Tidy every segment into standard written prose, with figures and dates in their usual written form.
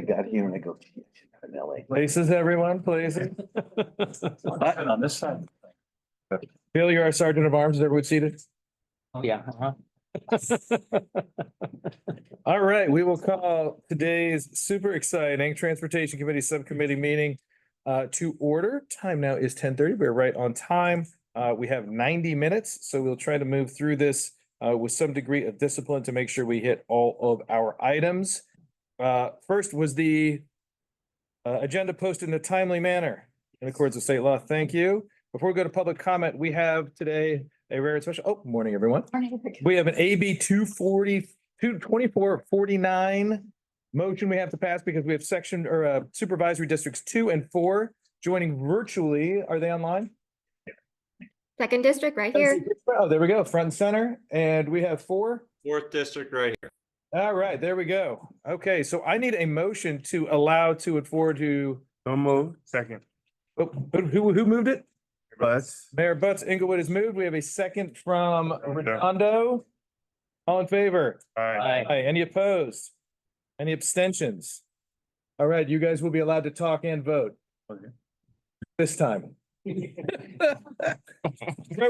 got here and I go, gee, I should have an LA. Places, everyone, places. On this side. Bill, you're our sergeant of arms. Is everyone seated? Oh, yeah. All right, we will call today's super exciting Transportation Committee Subcommittee meeting to order. Time now is 10:30. We're right on time. We have 90 minutes, so we'll try to move through this with some degree of discipline to make sure we hit all of our items. First was the agenda posted in a timely manner in accordance with state law. Thank you. Before we go to public comment, we have today a rare and special, morning, everyone. We have an AB 2449 motion we have to pass because we have section or supervisory districts 2 and 4 joining virtually. Are they online? Second district right here. Oh, there we go. Front and center. And we have 4. 4th district right here. All right, there we go. Okay, so I need a motion to allow to and forward to. Don't move. Second. Oh, who moved it? Butts. Mayor Butts Inglewood has moved. We have a second from Redondo. All in favor? Aye. Aye. Any opposed? Any abstentions? All right, you guys will be allowed to talk and vote. Okay. This time. Very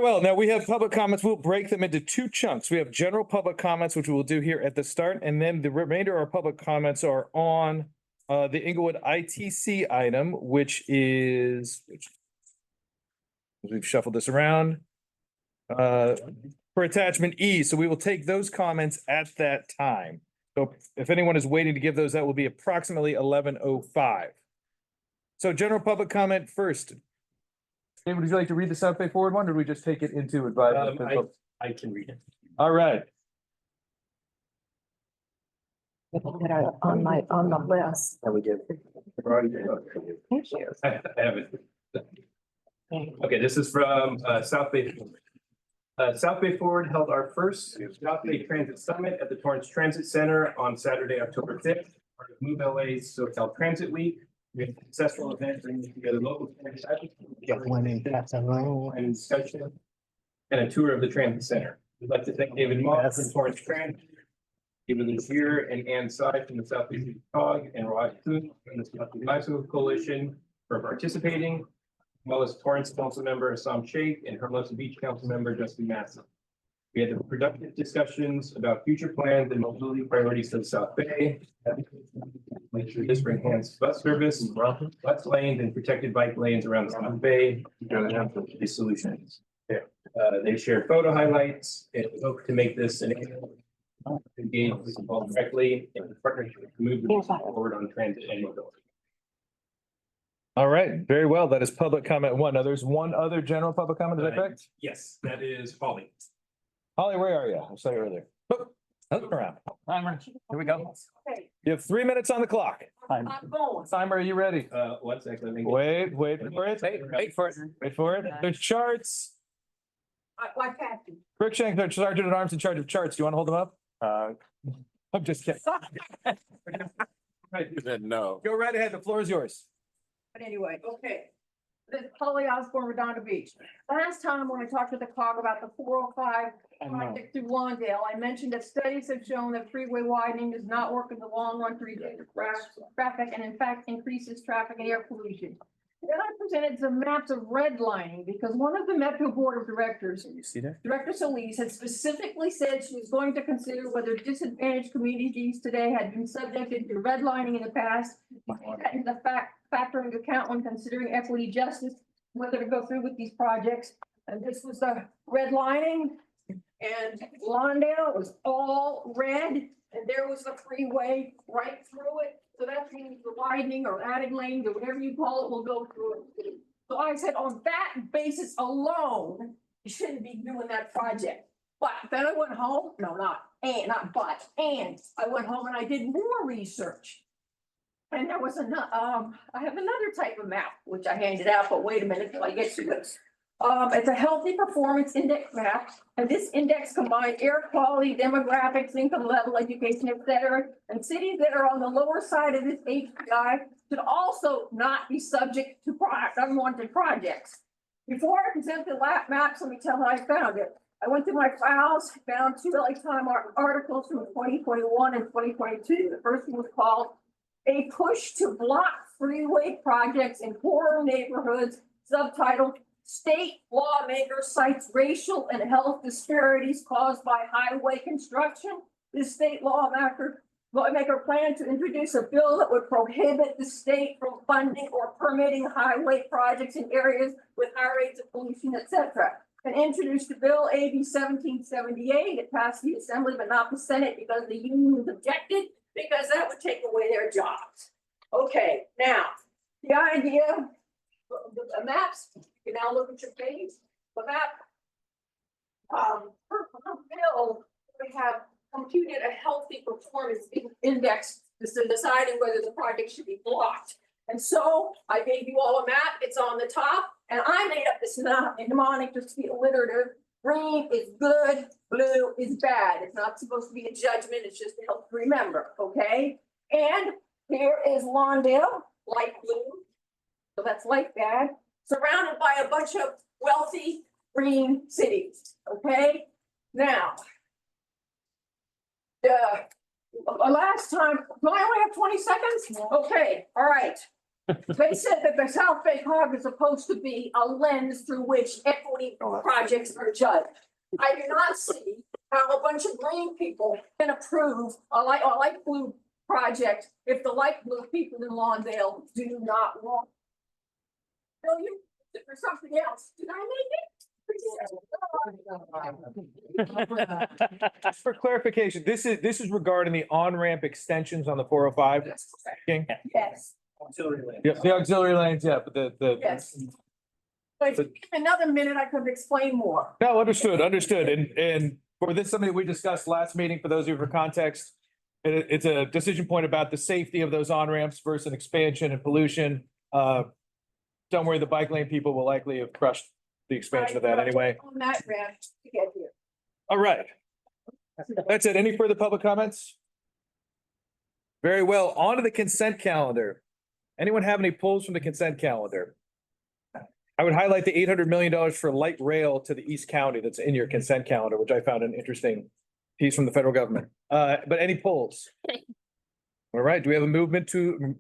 well. Now we have public comments. We'll break them into 2 chunks. We have general public comments, which we will do here at the start, and then the remainder of our public comments are on the Inglewood ITC item, which is we've shuffled this around for attachment E. So we will take those comments at that time. So if anyone is waiting to give those, that will be approximately 11:05. So general public comment first. David, would you like to read the South Bay Forward one, or do we just take it into advice? I can read it. All right. On the list. That we did. Thank you. I have it. Okay, this is from South Bay Forward. South Bay Forward held our first South Bay Transit Summit at the Torrance Transit Center on Saturday, October 5th, part of Move LA's SoCal Transit Week. We had a successful event bringing together local transit and discussion and a tour of the transit center. We'd like to thank David Moss from Torrance Transit, David Lucier and Ann Sy from the SBCCOG, and Rod Kuhn from the South Bay Bicycle Coalition for participating, as well as Torrance Council Member Assam Sheikh and Hermosa Beach Council Member Justin Masson. We had productive discussions about future plans and mobility priorities for the South Bay. Make sure this enhanced bus service, bus lanes, and protected bike lanes around the South Bay. These solutions. They shared photo highlights and hope to make this an engage involved directly in the partnership to move forward on transit and mobility. All right, very well. That is public comment 1. Now there's one other general public comment. Is that correct? Yes, that is Holly. Holly, where are you? I saw you earlier. Oh, look around. Timer. Here we go. You have 3 minutes on the clock. I'm going. Timer, are you ready? 1 second. Wait for it. Wait for it. Wait for it. There's charts. Why Kathy? Cruikshank, the Sergeant at Arms in charge of charts. Do you want to hold them up? I'm just kidding. No. Go right ahead. The floor is yours. But anyway, okay. This is Holly Osborne, Redondo Beach. Last time when I talked to the COG about the 405 project through Lawndale, I mentioned that studies have shown that freeway widening does not work in the long run to reduce traffic and in fact increases traffic and air pollution. Then I presented some maps of redlining because one of the Metro Board of Directors, You see that? Director Solis, had specifically said she was going to consider whether disadvantaged communities today had been subjected to redlining in the past. And the factor into account when considering equity justice, whether to go through with these projects. And this was the redlining. And Lawndale was all red, and there was the freeway right through it. So that means the widening or adding lanes or whatever you call it will go through it. So I said on that basis alone, you shouldn't be doing that project. But then I went home, no, not I went home and I did more research. And there was another, I have another type of map, which I handed out, but wait a minute till I get to this. It's a healthy performance index map, and this index combines air quality, demographics, income level, education, etc. And cities that are on the lower side of this HPI should also not be subject to unwanted projects. Before I present the maps, let me tell how I found it. I went through my files, found 2 LA Times articles from 2021 and 2022. The first one was called a push to block freeway projects in poorer neighborhoods, subtitled State Lawmaker Cites Racial and Health Disparities Caused by Highway Construction. This state lawmaker planned to introduce a bill that would prohibit the state from funding or permitting highway projects in areas with high rates of pollution, etc. And introduced the bill AB 1778. It passed the Assembly but not the Senate because the unions objected, because that would take away their jobs. Okay, now, the idea, the maps, you can now look at your page, the map. Per bill, we have computed a healthy performance index to deciding whether the project should be blocked. And so I gave you all a map, it's on the top, and I made up this mnemonic just to be alliterative. Green is good, blue is bad. It's not supposed to be a judgment, it's just to help you remember, okay? And here is Lawndale, light blue, so that's light bad, surrounded by a bunch of wealthy green cities, okay? Now, last time, do I only have 20 seconds? Okay, all right. They said that the South Bay COG is supposed to be a lens through which equity projects are judged. I do not see how a bunch of green people can approve a light blue project if the light blue people in Lawndale do not want. Tell you, for something else, did I make it? Just for clarification, this is regarding the on-ramp extensions on the 405. King? Yes, Auxiliary land. Yep, the auxiliary lanes, yeah, but the. yes. But if you give me another minute, I could explain more. No, understood. And for this, something that we discussed last meeting, for those of you for context, it's a decision point about the safety of those on-ramps versus expansion and pollution. Don't worry, the bike lane people will likely have crushed the expansion of that anyway. On that ramp to get here. All right. That's it. Any further public comments? Very well. On to the consent calendar. Anyone have any pulls from the consent calendar? I would highlight the $800 million for light rail to the East County that's in your consent calendar, which I found an interesting piece from the federal government. But any polls? All right, do we have a movement to,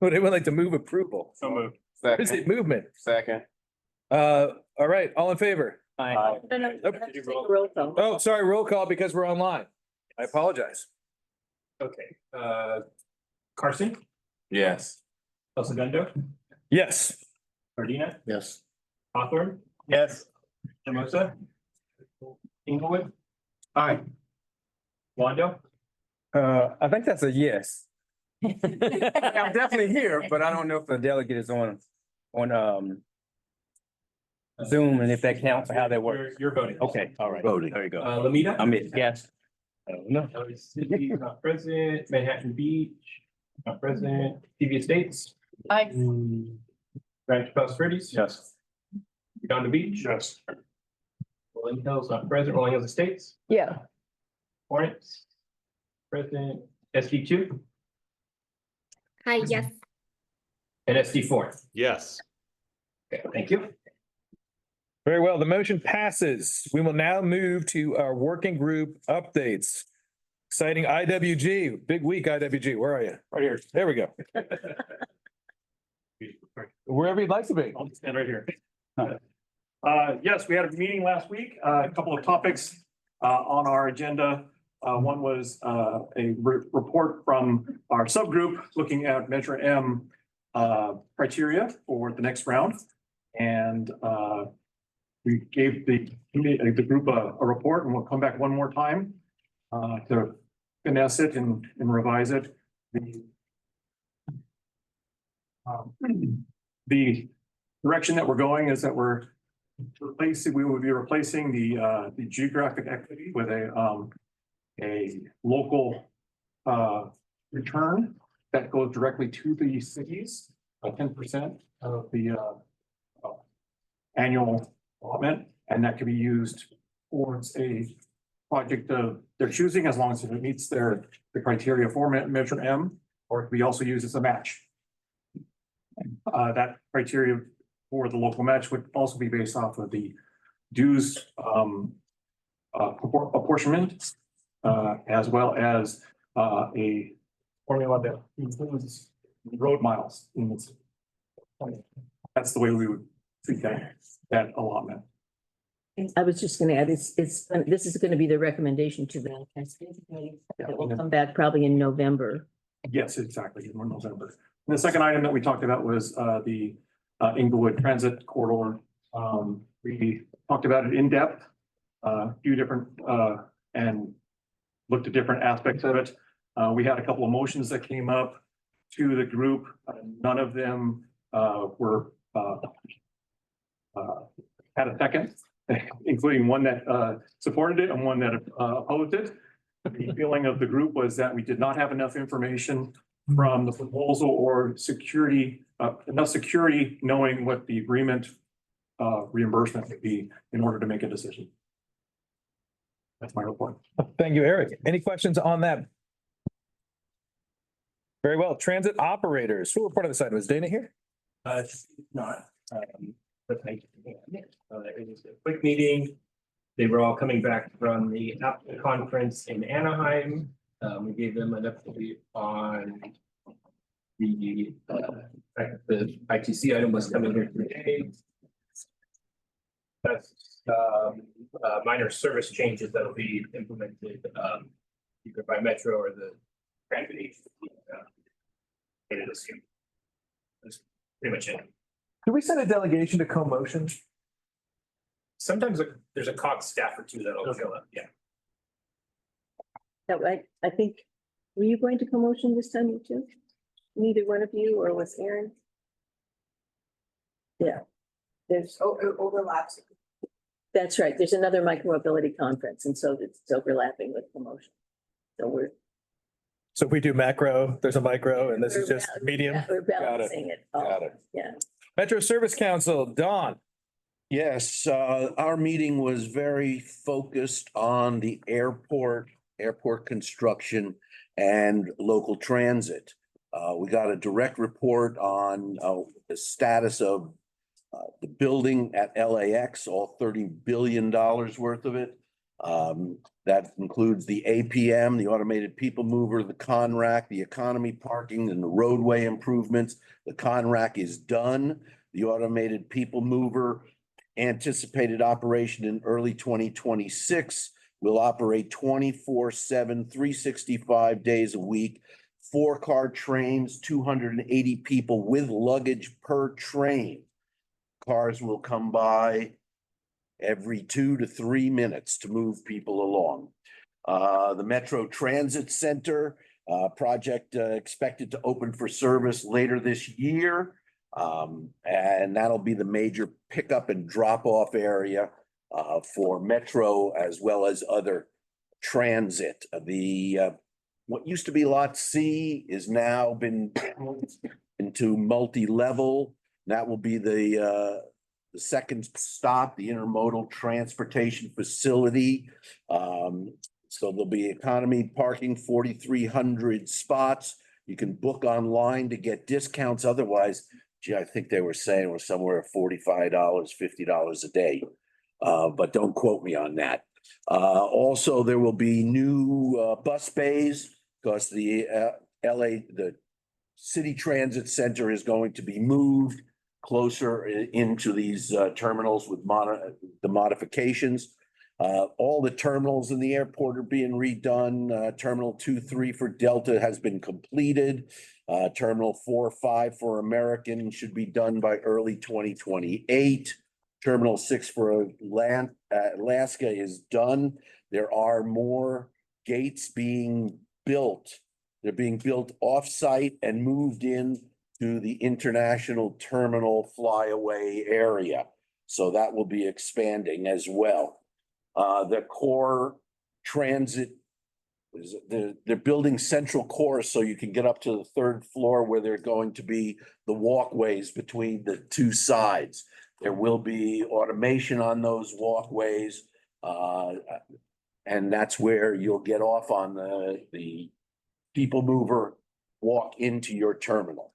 would anyone like to move approval? So moved. Is it movement? Second. All right, all in favor? Aye. Oh, sorry, roll call because we're online. I apologize. Okay, Carson, Yes. El Segundo, Yes. Cardina, Yes. Hawthorne, Yes. Hermosa, Inglewood. Aye. Wando, I think that's a yes. I'm definitely here, but I don't know if the delegate is on Zoom and if that counts, how that works. you're voting. Okay, all right. Voting. There you go. Lamita. I'm in. Yes. I don't know. Ellicott City, not present. Manhattan Beach, not present. TV Estates. Aye. Rancho Palos Verdes. Yes. Redondo Beach. Yes. Rolling Hills, not present. Rolling Hills Estates. Yeah. Lawrence. Present. SD2 Hi, yes. and SD4. Yes. Okay, thank you. Very well, the motion passes. We will now move to our working group updates. Exciting IWG, big week IWG. Where are you? Right here. There we go. Wherever you'd like to be. I'll stand right here. Yes, we had a meeting last week, a couple of topics on our agenda. One was a report from our subgroup looking at Measure M criteria for the next round. And we gave the group a report, and we'll come back one more time to finesse it and revise it. The direction that we're going is that we will be replacing the geographic equity with a local return that goes directly to the cities, 10% of the annual allotment, and that can be used towards a project of their choosing, as long as it meets the criteria for Measure M, or it can be also used as a match. That criteria for the local match would also be based off of the dues apportionment, as well as a formula that includes road miles. in this. That's the way we would treat that allotment. I was just gonna add, this is gonna be the recommendation to the transportation committee. It will come back probably in November. Yes, exactly, in November. And the second item that we talked about was the Inglewood Transit Corridor. We talked about it in depth, a few different and looked at different aspects of it. We had a couple of motions that came up to the group. None of them were had a second, including one that supported it and one that opposed it. The feeling of the group was that we did not have enough information from the proposal or security, enough security knowing what the agreement reimbursement would be in order to make a decision. That's my report. Thank you, Eric. Any questions on that? Very well. Transit operators. Who reported this item? Is Dana here? Not, but thank you. It was a quick meeting. They were all coming back from the Apple conference in Anaheim. We gave them an update on the ITC item was coming here today. That's minor service changes that'll be implemented either by Metro or the transit agency later this year. That's pretty much it. Can we send a delegation to co-motion? Sometimes there's a COG staff or two that'll show up, yeah. That I think, were you going to commotion this time too? Neither one of you, or was Aaron? Yeah, there's overlaps. That's right. There's another micromobility conference, and so it's overlapping with commotion. So So if we do macro, there's a micro, and this is just medium. we're balancing it. all. Got it. Yeah. Metro Service Council, Dawn. Yes, our meeting was very focused on the airport construction and local transit. We got a direct report on the status of the building at LAX, all $30 billion worth of it. That includes the APM, the automated people mover, the Conrack, the economy parking, and the roadway improvements. The Conrack is done. The automated people mover anticipated operation in early 2026 will operate 24/7, 365 days a week, 4-car trains, 280 people with luggage per train. Cars will come by every 2 to 3 minutes to move people along. The Metro Transit Center project expected to open for service later this year. And that'll be the major pickup and drop off area for Metro as well as other transit. The what used to be Lot C is now been into multi-level. That will be the second stop, the intermodal transportation facility. So there'll be economy parking, 4,300 spots. You can book online to get discounts. Otherwise, gee, I think they were saying it was somewhere $45, $50 a day. But don't quote me on that. Also, there will be new bus bays because the the City Transit Center is going to be moved closer into these terminals with the modifications. All the terminals in the airport are being redone. Terminal 2, 3 for Delta has been completed. Terminal 4, 5 for American should be done by early 2028. Terminal 6 for Alaska is done. There are more gates being built. They're being built off-site and moved in to the international terminal flyaway area. So that will be expanding as well. The core transit, they're building central core so you can get up to the 3rd floor where they're going to be the walkways between the two sides. There will be automation on those walkways. And that's where you'll get off on the people mover, walk into your terminal.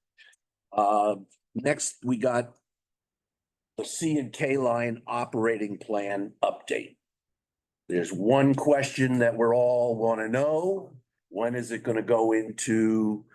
Next, we got the C and K line operating plan update. There's one question that we're all want to know. When is it gonna go into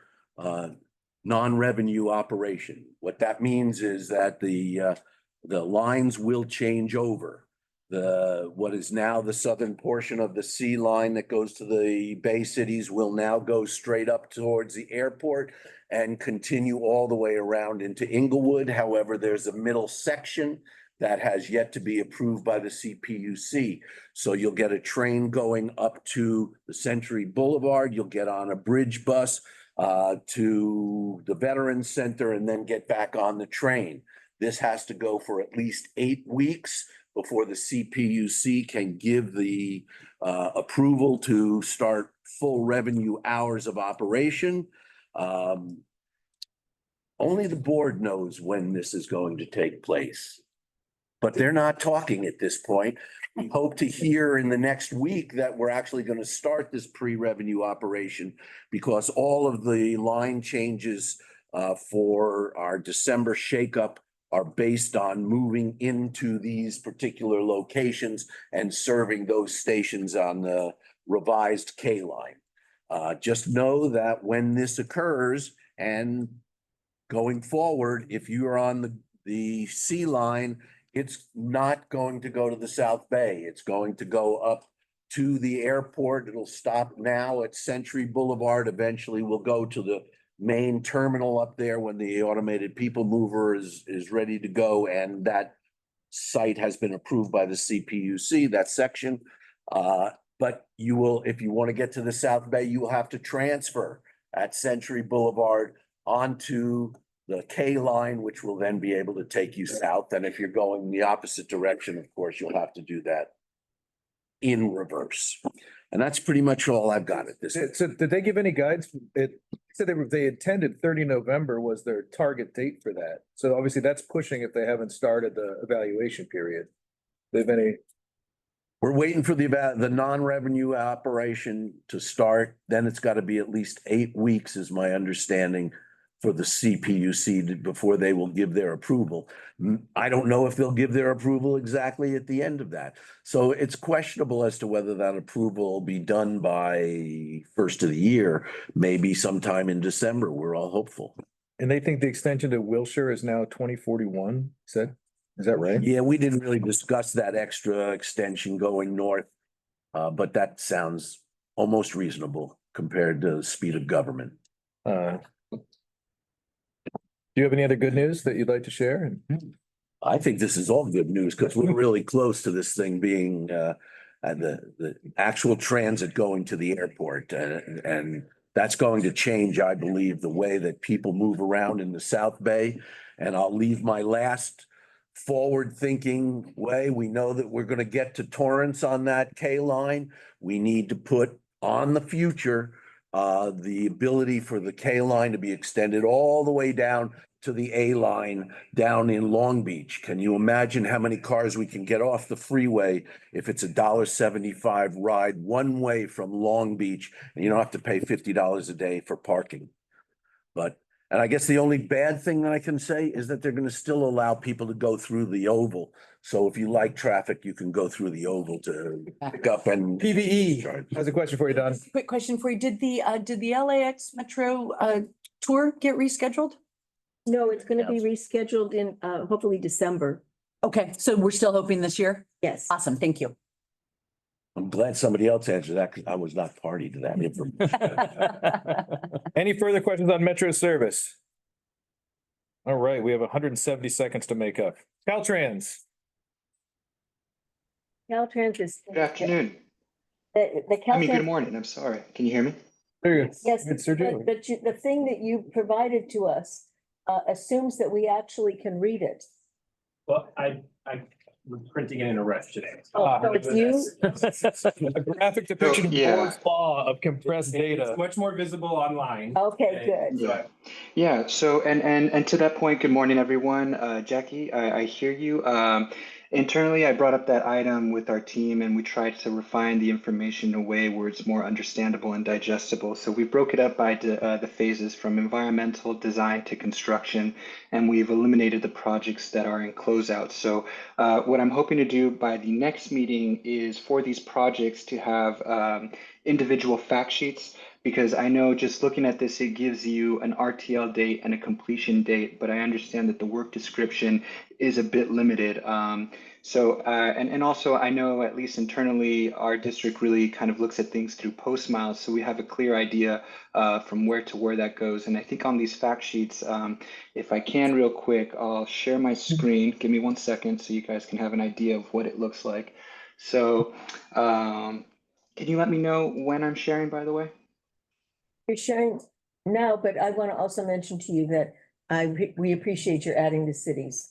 non-revenue operation? What that means is that the lines will change over. What is now the southern portion of the C line that goes to the Bay Cities will now go straight up towards the airport and continue all the way around into Inglewood. However, there's a middle section that has yet to be approved by the CPUC. So you'll get a train going up to the Century Boulevard. You'll get on a bridge bus to the Veterans Center and then get back on the train. This has to go for at least 8 weeks before the CPUC can give the approval to start full revenue hours of operation. Only the board knows when this is going to take place. But they're not talking at this point. We hope to hear in the next week that we're actually going to start this pre-revenue operation because all of the line changes for our December shakeup are based on moving into these particular locations and serving those stations on the revised K line. Just know that when this occurs and going forward, if you are on the C line, it's not going to go to the South Bay. It's going to go up to the airport. It'll stop now at Century Boulevard. Eventually we'll go to the main terminal up there when the automated people mover is ready to go. And that site has been approved by the CPUC, that section. But you will, if you want to get to the South Bay, you will have to transfer at Century Boulevard onto the K line, which will then be able to take you south. And if you're going the opposite direction, of course, you'll have to do that in reverse. And that's pretty much all I've got at this. So did they give any guides? It said they intended 30 November was their target date for that. So obviously that's pushing if they haven't started the evaluation period. They've any. We're waiting for the non-revenue operation to start. Then it's got to be at least 8 weeks is my understanding for the CPUC before they will give their approval. I don't know if they'll give their approval exactly at the end of that. So it's questionable as to whether that approval will be done by first of the year, maybe sometime in December. We're all hopeful. And they think the extension to Wilshire is now 2041, is that right? Yeah, we didn't really discuss that extra extension going north, but that sounds almost reasonable compared to the speed of government. Do you have any other good news that you'd like to share? I think this is all good news because we're really close to this thing being the actual transit going to the airport. And that's going to change, I believe, the way that people move around in the South Bay. And I'll leave my last forward-thinking way. We know that we're going to get to Torrance on that K line. We need to put on the future the ability for the K line to be extended all the way down to the A line down in Long Beach. Can you imagine how many cars we can get off the freeway if it's $1.75 ride one way from Long Beach and you don't have to pay $50 a day for parking? And I guess the only bad thing that I can say is that they're going to still allow people to go through the oval. So if you like traffic, you can go through the oval to pick up and PVE has a question for you, Don. Quick question for you. Did the LAX Metro tour get rescheduled? No, it's gonna be rescheduled in hopefully December. Okay, so we're still hoping this year? Yes. Awesome, thank you. I'm glad somebody else answered that because I was not party to that information. Any further questions on Metro service? All right, we have 170 seconds to make up. Caltrans. Caltrans is. Good afternoon. The Good Caltrans, morning. I'm sorry. Can you hear me? There you go. yes, Good, Sir Joe. but the thing that you provided to us assumes that we actually can read it. Well, I was printing it in a rush today. Oh, so it's you? A graphic depiction of yeah. Moore's law of compressed data. It's much more visible online. Okay, good. Yeah. So, and to that point, good morning, everyone. Jackie, I hear you. Internally, I brought up that item with our team and we tried to refine the information in a way where it's more understandable and digestible. So we broke it up by the phases from environmental design to construction, and we've eliminated the projects that are in closeout. So what I'm hoping to do by the next meeting is for these projects to have individual fact sheets because I know just looking at this, it gives you an RTL date and a completion date, but I understand that the work description is a bit limited. And also I know at least internally, our district really kind of looks at things through post miles. So we have a clear idea from where to where that goes. And I think on these fact sheets, if I can real quick, I'll share my screen. Give me 1 second so you guys can have an idea of what it looks like. So can you let me know when I'm sharing, by the way? You're sharing now, but I want to also mention to you that we appreciate your adding the cities.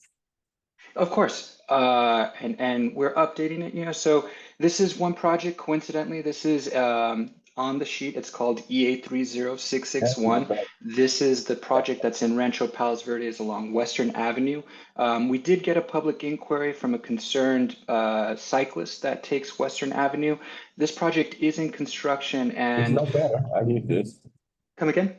Of course, and we're updating it, so this is one project, coincidentally, this is on the sheet, it's called EA 30661. This is the project that's in Rancho Palos Verdes along Western Avenue. We did get a public inquiry from a concerned cyclist that takes Western Avenue. This project is in construction and. It's no better. I need this. Come again?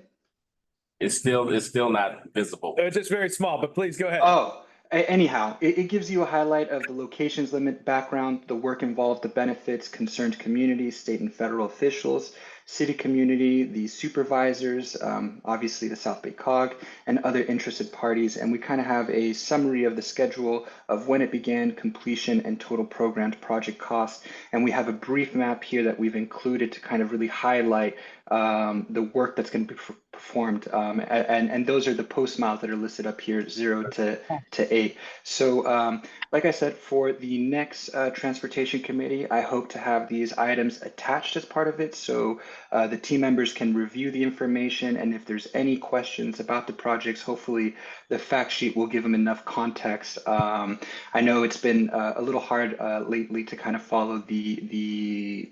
It's still not visible. It's just very small, but please go ahead. Oh. Anyhow, it gives you a highlight of the locations limit background, the work involved, the benefits, concerned communities, state and federal officials, city community, the supervisors, obviously the South Bay COG, and other interested parties. And we kind of have a summary of the schedule of when it began, completion, and total programmed project costs. And we have a brief map here that we've included to kind of really highlight the work that's going to be performed. And those are the post miles that are listed up here, 0 to 8. So like I said, for the next transportation committee, I hope to have these items attached as part of it. So the team members can review the information. And if there's any questions about the projects, hopefully the fact sheet will give them enough context. I know it's been a little hard lately to kind of follow the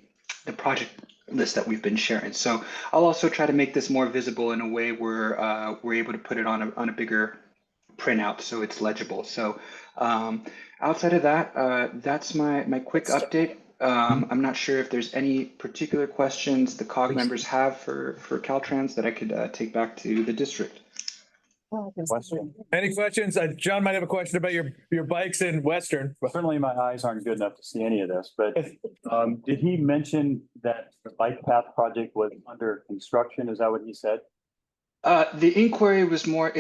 project list that we've been sharing. So I'll also try to make this more visible in a way where we're able to put it on a bigger printout so it's legible. So outside of that, that's my quick update. I'm not sure if there's any particular questions the COG members have for Caltrans that I could take back to the district. Any questions? John might have a question about your bikes in Western. Certainly my eyes aren't good enough to see any of this, but did he mention that the bike path project was under construction? Is that what he said? The inquiry was more,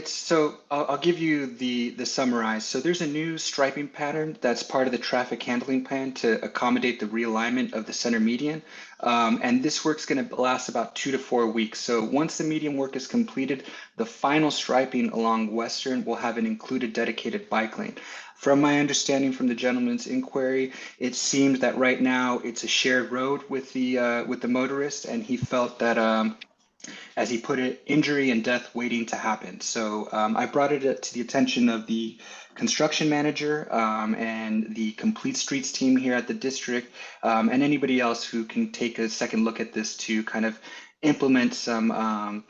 I'll give you the summarize. So there's a new striping pattern that's part of the traffic handling plan to accommodate the realignment of the center median. And this work's going to last about 2 to 4 weeks. So once the median work is completed, the final striping along Western will have an included dedicated bike lane. From my understanding from the gentleman's inquiry, it seems that right now it's a shared road with the motorist, and he felt that as he put it, injury and death waiting to happen. So I brought it to the attention of the construction manager and the Complete Streets team here at the district, and anybody else who can take a second look at this to kind of implement some,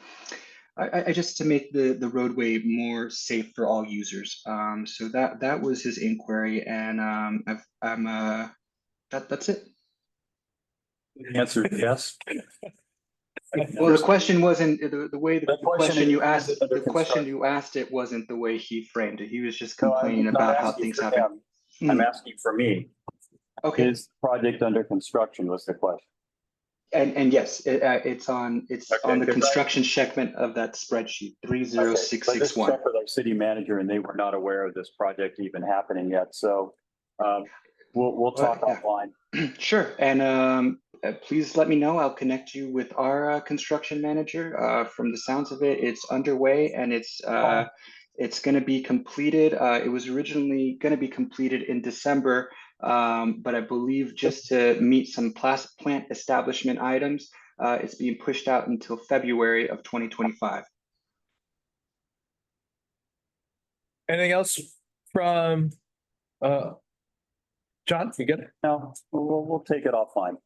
just to make the roadway more safe for all users. So that was his inquiry, and that's it. The answer is yes. Well, the question wasn't the way the question you asked. The question you asked it wasn't the way he framed it. He was just complaining about how things happen. I'm asking for me. Okay. Is the project under construction was the question. And yes, it's on the construction segment of that spreadsheet 30661. Check with our city manager, and they were not aware of this project even happening yet. So we'll talk offline. Sure, and please let me know. I'll connect you with our construction manager. From the sounds of it, it's underway, and it's going to be completed. It was originally going to be completed in December, but I believe just to meet some plant establishment items, it's being pushed out until February of 2025. Anything else from John? You get it? No, we'll take it offline.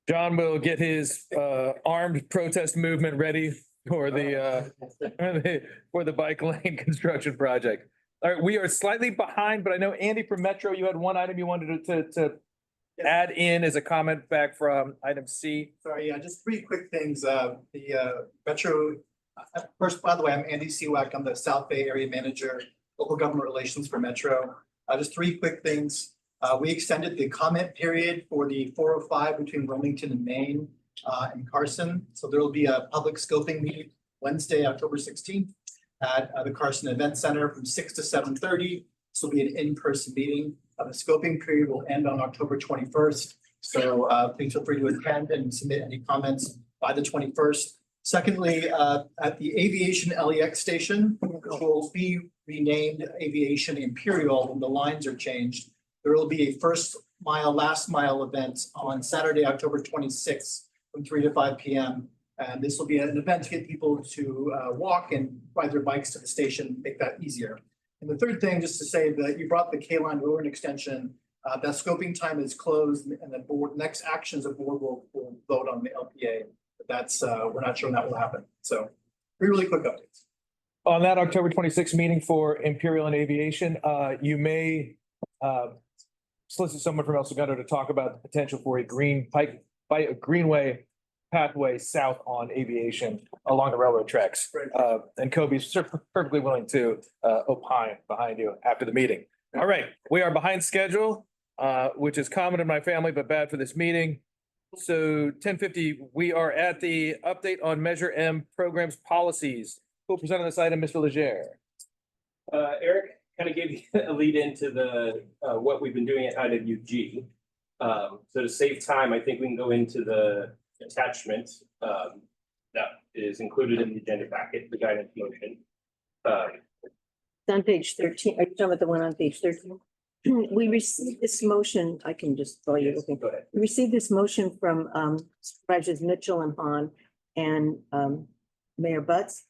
John will get his armed protest movement ready for the for the bike lane construction project. All right, we are slightly behind, but I know Andy from Metro, you had one item you wanted to add in as a comment back from item C. Sorry, yeah, just 3 quick things. The Metro, first, by the way, I'm Andy Seawack. I'm the South Bay Area Manager, Local Government Relations for Metro. Just 3 quick things. We extended the comment period for the 405 between Wilmington and Maine in Carson. So there will be a public scoping meeting Wednesday, October 16th at the Carson Event Center from 6 to 7:30. This will be an in-person meeting. The scoping period will end on October 21st. So please feel free to attend and submit any comments by the 21st. Secondly, at the Aviation LEX station, which will be renamed Aviation Imperial when the lines are changed, there will be a first mile, last mile event on Saturday, October 26th from 3 to 5 p.m. And this will be an event to get people to walk and ride their bikes to the station, make that easier. And the third thing, just to say that you brought the K-line Road extension, that scoping time is closed and the board, next actions the board will vote on the LPA. But that's, we're not sure when that will happen. So really quick updates. On that October 26th meeting for Imperial and Aviation, you may solicit someone from El Segundo to talk about the potential for a greenway pathway south on Aviation along the railroad tracks. And Kobe's perfectly willing to opine behind you after the meeting. All right, we are behind schedule, which is common in my family, but bad for this meeting. So 10:50, we are at the update on Measure M programs policies. Who will present on this item, Mr. Legere? Eric kind of gave you a lead into the what we've been doing at IWG. So to save time, I think we can go into the attachment that is included in the agenda packet, the guidance motion. It's on page 13. Are you talking about the one on page 13? We received this motion. I can just while you're looking. Go ahead. We received this motion from Supervisors Mitchell and Hahn and Mayor Butts.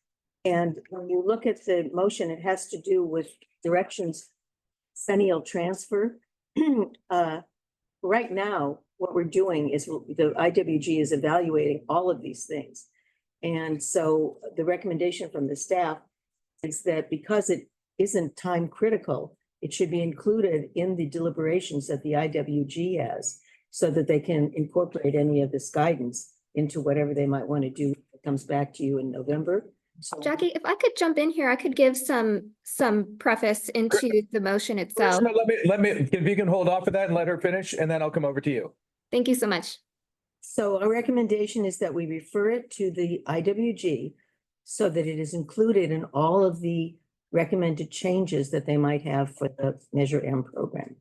And when you look at the motion, it has to do with directions, centennial transfer. Right now, what we're doing is the IWG is evaluating all of these things. And so the recommendation from the staff is that because it isn't time critical, it should be included in the deliberations that the IWG has so that they can incorporate any of this guidance into whatever they might want to do. It comes back to you in November. So Jackie, if I could jump in here, I could give some preface into the motion itself. Let me, if you can hold off for that and let her finish, and then I'll come over to you. Thank you so much. So our recommendation is that we refer it to the IWG so that it is included in all of the recommended changes that they might have for the Measure M program.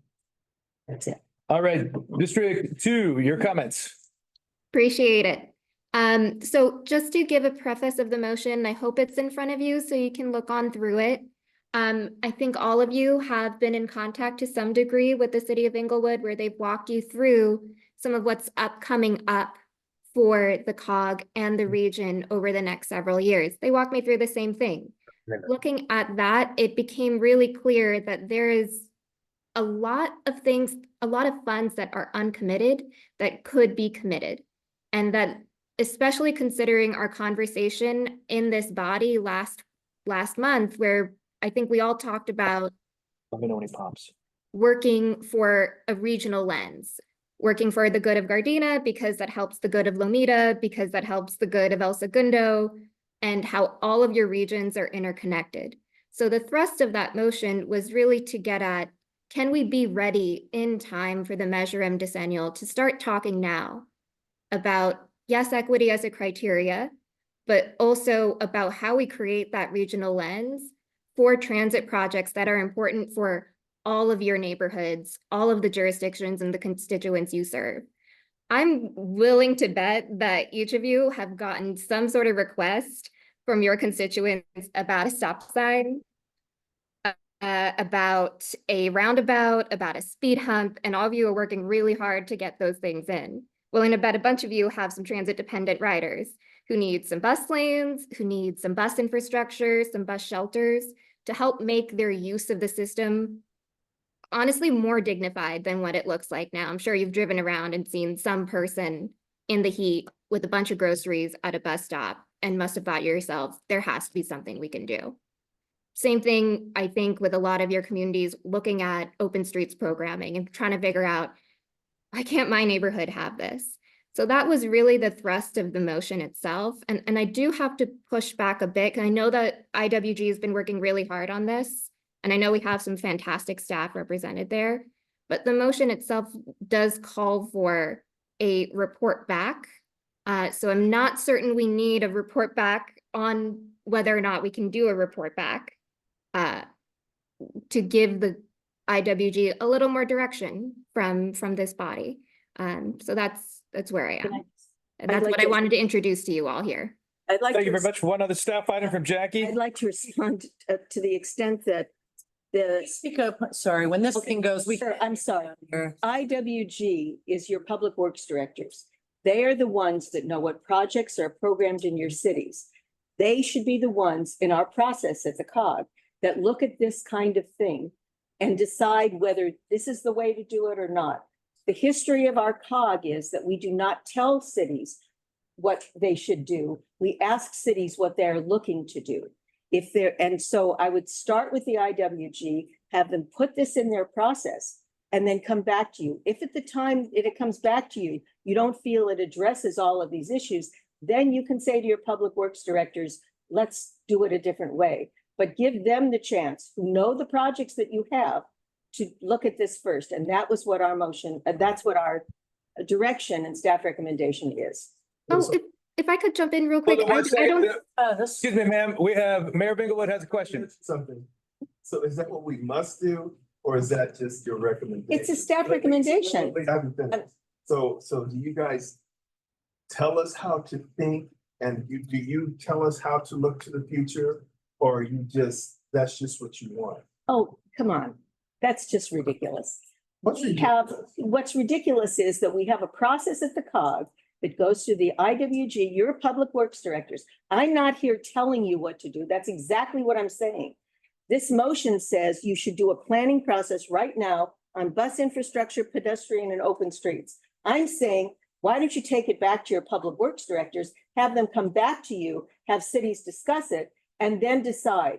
That's it. All right, District 2, your comments. Appreciate it. So just to give a preface of the motion, I hope it's in front of you so you can look on through it. I think all of you have been in contact to some degree with the city of Inglewood where they've walked you through some of what's coming up for the COG and the region over the next several years. They walked me through the same thing. Looking at that, it became really clear that there is a lot of things, a lot of funds that are uncommitted that could be committed. And that especially considering our conversation in this body last month, where I think we all talked about Let me know when he pops. working for a regional lens, working for the good of Gardena because that helps the good of Lomita, because that helps the good of El Segundo, and how all of your regions are interconnected. So the thrust of that motion was really to get at, can we be ready in time for the Measure M decennial to start talking now about, yes, equity as a criteria, but also about how we create that regional lens for transit projects that are important for all of your neighborhoods, all of the jurisdictions and the constituents you serve. I'm willing to bet that each of you have gotten some sort of request from your constituents about a stop sign, about a roundabout, about a speed hump, and all of you are working really hard to get those things in. Willing to bet a bunch of you have some transit dependent riders who need some bus lanes, who need some bus infrastructure, some bus shelters to help make their use of the system honestly more dignified than what it looks like now. I'm sure you've driven around and seen some person in the heat with a bunch of groceries at a bus stop and must have thought yourself, there has to be something we can do. Same thing, I think, with a lot of your communities looking at open streets programming and trying to figure out, why can't my neighborhood have this? So that was really the thrust of the motion itself. And I do have to push back a bit. I know that IWG has been working really hard on this. And I know we have some fantastic staff represented there, but the motion itself does call for a report back So I'm not certain we need a report back on whether or not we can do a report back to give the IWG a little more direction from this body. So that's where I am. And that's like what I to- wanted to introduce to you all here. I'd like Thank to you very much. One other staff item from Jackie. I'd like to respond to the extent that the. Speak up, sorry, when this thing goes, we. Sure, I'm sorry. IWG is your public works directors. They are the ones that know what projects are programmed in your cities. They should be the ones in our process at the COG that look at this kind of thing and decide whether this is the way to do it or not. The history of our COG is that we do not tell cities what they should do. We ask cities what they're looking to do. And so I would start with the IWG, have them put this in their process, and then come back to you. If at the time it comes back to you, you don't feel it addresses all of these issues, then you can say to your public works directors, let's do it a different way. But give them the chance, who know the projects that you have, to look at this first. And that was what our motion, that's what our direction and staff recommendation is. Oh, if I could jump in real quick. I don't. Excuse me, ma'am, we have Mayor Binglewood has a question. Something. So is that what we must do, or is that just your recommendation? It's a staff recommendation. I haven't finished. So do you guys tell us how to think, and do you tell us how to look to the future, or that's just what you want? Oh, come on. That's just ridiculous. What's ridiculous? What's ridiculous is that we have a process at the COG that goes through the IWG, your public works directors. I'm not here telling you what to do. That's exactly what I'm saying. This motion says you should do a planning process right now on bus infrastructure, pedestrian, and open streets. I'm saying, why don't you take it back to your public works directors, have them come back to you, have cities discuss it, and then decide.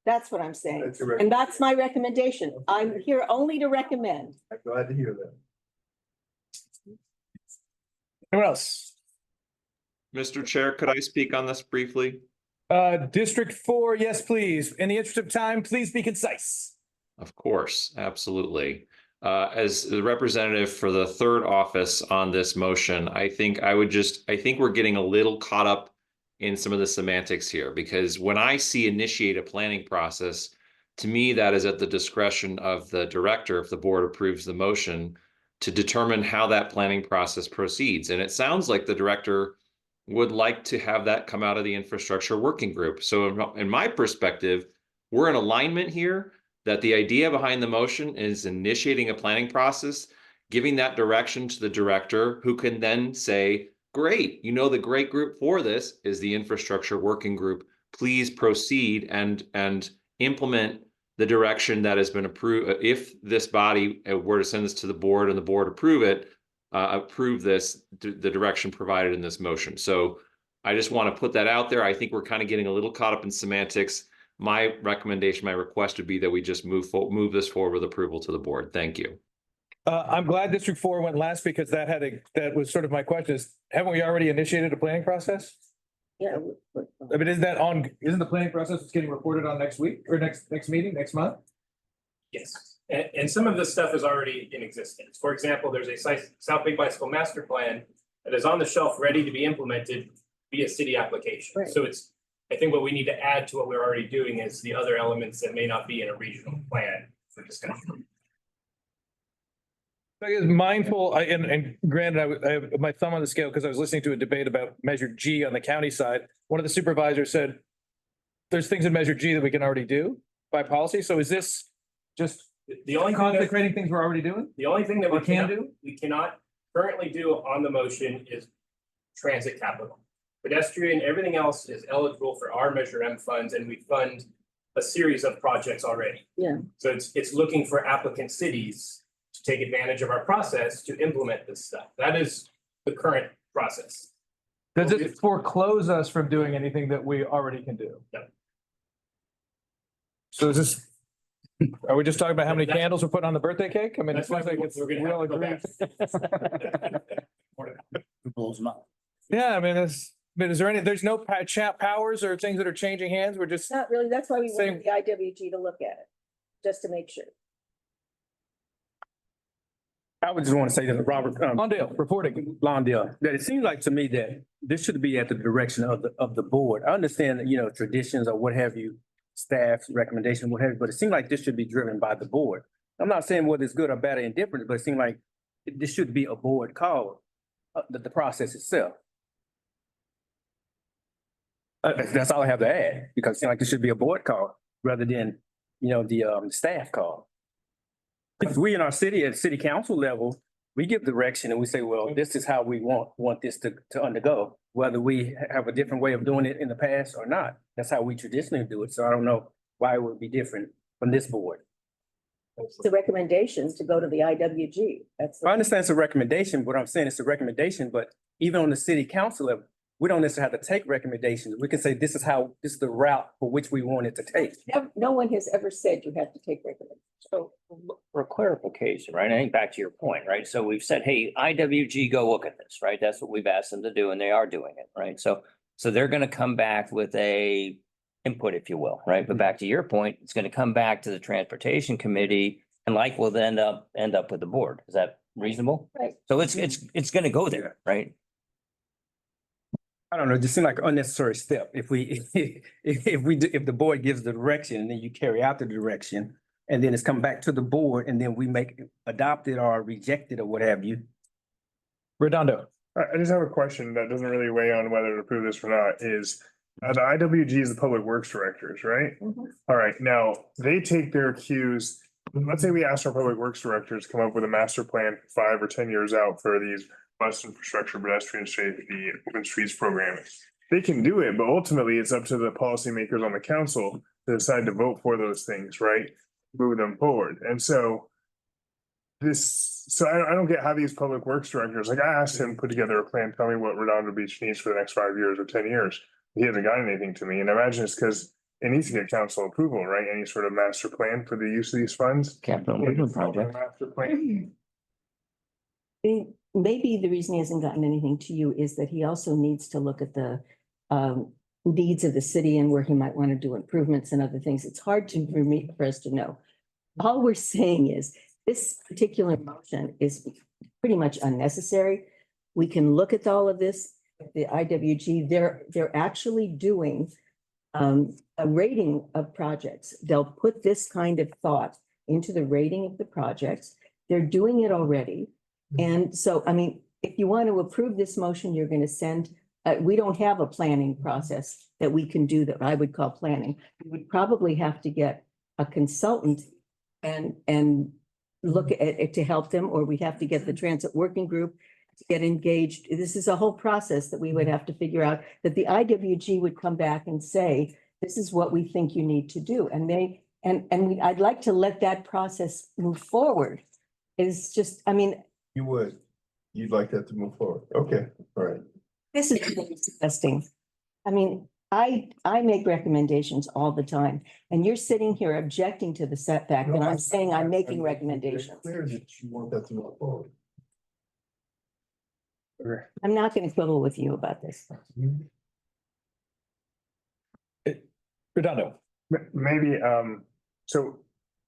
That's what I'm saying. And that's my recommendation. I'm here only to recommend. I'm glad to hear that. Anyone else? Mr. Chair, could I speak on this briefly? District 4, yes, please. In the interest of time, please be concise. Of course, absolutely. As the representative for the third office on this motion, I think we're getting a little caught up in some of the semantics here, because when I see initiate a planning process, to me, that is at the discretion of the director, if the board approves the motion, to determine how that planning process proceeds. And it sounds like the director would like to have that come out of the infrastructure working group. So in my perspective, we're in alignment here that the idea behind the motion is initiating a planning process, giving that direction to the director, who can then say, great, the great group for this is the infrastructure working group. Please proceed and implement the direction that has been approved. If this body were to send this to the board and the board approve this, the direction provided in this motion. So I just want to put that out there. I think we're kind of getting a little caught up in semantics. My recommendation, my request would be that we just move this forward with approval to the board. Thank you. I'm glad District 4 went last, because that was sort of my question is, haven't we already initiated a planning process? Yeah. I mean, isn't the planning process getting reported on next week or next meeting, next month? Yes, and some of this stuff is already in existence. For example, there's a South Big Bicycle Master Plan that is on the shelf, ready to be implemented via city application. Right. So I think what we need to add to what we're already doing is the other elements that may not be in a regional plan for discussion. I was mindful, and granted, I have my thumb on the scale because I was listening to a debate about Measure G on the county side. One of the supervisors said, there's things in Measure G that we can already do by policy. So is this just the only consecrating things we're already doing? The only thing that we cannot currently do on the motion is transit capital. Pedestrian, everything else is eligible for our Measure M funds, and we fund a series of projects already. Yeah. So it's looking for applicant cities to take advantage of our process to implement this stuff. That is the current process. Does it foreclose us from doing anything that we already can do? No. So is this, are we just talking about how many candles we're putting on the birthday cake? I mean, it seems like we all agree. Yeah, I mean, is there there's no chat powers or things that are changing hands? We're just. Not really. That's why we Same. want the IWG to look at it, just to make sure. I would just want to say that Robert, Lawndale, reporting. Lawndale, that it seems like to me that this should be at the direction of the board. I understand that, traditions or what have you, staff's recommendation, what have you, but it seems like this should be driven by the board. I'm not saying whether it's good or bad or indifferent, but it seems like this should be a board call, the process itself. That's all I have to add, because it seems like it should be a board call rather than, the staff call. Because we in our city, at city council level, we give direction and we say, well, this is how we want this to undergo, whether we have a different way of doing it in the past or not. That's how we traditionally do it. So I don't know why it would be different from this board. The recommendations to go to the IWG. That's. I understand it's a recommendation, but I'm saying it's a recommendation, but even on the city council level, we don't necessarily have to take recommendations. We can say, this is the route for which we want it to take. No one has ever said you have to take recommendations. So for clarification, right? I think back to your point, right? So we've said, hey, IWG, go look at this, right? That's what we've asked them to do, and they are doing it, right? So they're gonna come back with a input, if you will, right? But back to your point, it's gonna come back to the transportation committee and will end up with the board. Is that reasonable? Right. So it's gonna go there, right? I don't know, it just seemed like an unnecessary step. If the board gives the direction and then you carry out the direction, and then it's come back to the board and then we adopt it or reject it or what have you. Redondo. I just have a question that doesn't really weigh on whether to approve this or not, is the IWG is the Public Works Directors, right? All right, now, they take their cues. Let's say we ask our Public Works Directors to come up with a master plan 5 or 10 years out for these bus infrastructure, pedestrian safety, open streets programming. They can do it, but ultimately it's up to the policymakers on the council to decide to vote for those things, right? Move them forward. And so I don't get how these public works directors, like I asked him to put together a plan, tell me what Redondo Beach needs for the next 5 years or 10 years. He hasn't got anything to me. And I imagine it's because it needs to get council approval, right? Any sort of master plan for the use of these funds. Capital improvement project. Master plan. Maybe the reason he hasn't gotten anything to you is that he also needs to look at the needs of the city and where he might want to do improvements and other things. It's hard for us to know. All we're saying is this particular motion is pretty much unnecessary. We can look at all of this. The IWG, they're actually doing a rating of projects. They'll put this kind of thought into the rating of the projects. They're doing it already. And so, I mean, if you want to approve this motion, you're going to send, we don't have a planning process that we can do that I would call planning. We would probably have to get a consultant and look at it to help them, or we'd have to get the transit working group to get engaged. This is a whole process that we would have to figure out, that the IWG would come back and say, this is what we think you need to do. And I'd like to let that process move forward. It's just, I mean, you'd like that to move forward. Okay, all right. this is disgusting. I mean, I make recommendations all the time, and you're sitting here objecting to the setback, and I'm saying I'm making recommendations. Clear that you want that to move forward. I'm not going to quibble with you about this. Redondo. Maybe, so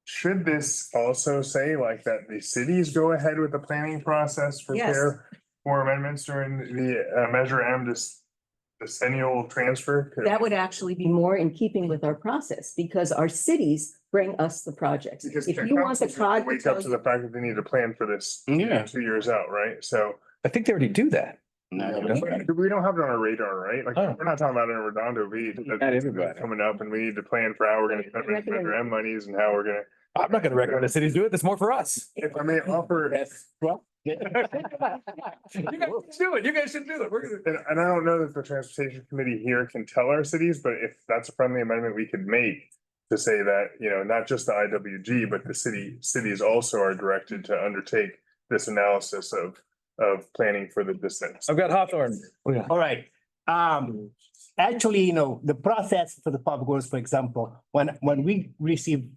should this also say like that the cities go ahead with the planning process for Yes. for amendments during the Measure M decennial transfer? That would actually be more in keeping with our process, because our cities bring us the projects. Because If you want the councils cog. wake up to the fact that they need to plan for this 2 years out, right? So. I think they already do that. We don't have it on our radar, right? Like, Oh. we're not talking about it in Redondo Beach. Not everybody. Coming up, and we need to plan for how we're gonna spend Measure M monies and how we're gonna. I'm not gonna recommend the cities do it. That's more for us. If I may offer. Well. You guys should do it. You guys should do it. We're gonna. And I don't know that the transportation committee here can tell our cities, but if that's a friendly amendment we could make to say that, not just the IWG, but the cities also are directed to undertake this analysis of planning for the distance. I've got Hawthorne. All right. Actually, the process for the public works, for example, when we received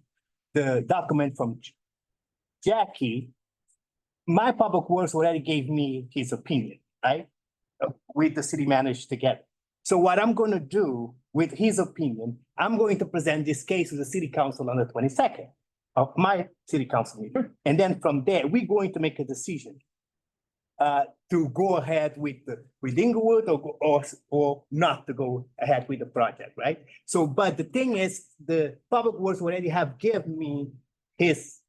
the document from Jackie, my public works already gave me his opinion, right? With the city manager together. So what I'm going to do with his opinion, I'm going to present this case to the city council on the 22nd. of my city council meeting. And then from there, we're going to make a decision to go ahead with Inglewood or not to go ahead with the project, right? So, but the thing is, the Public Works already have given me his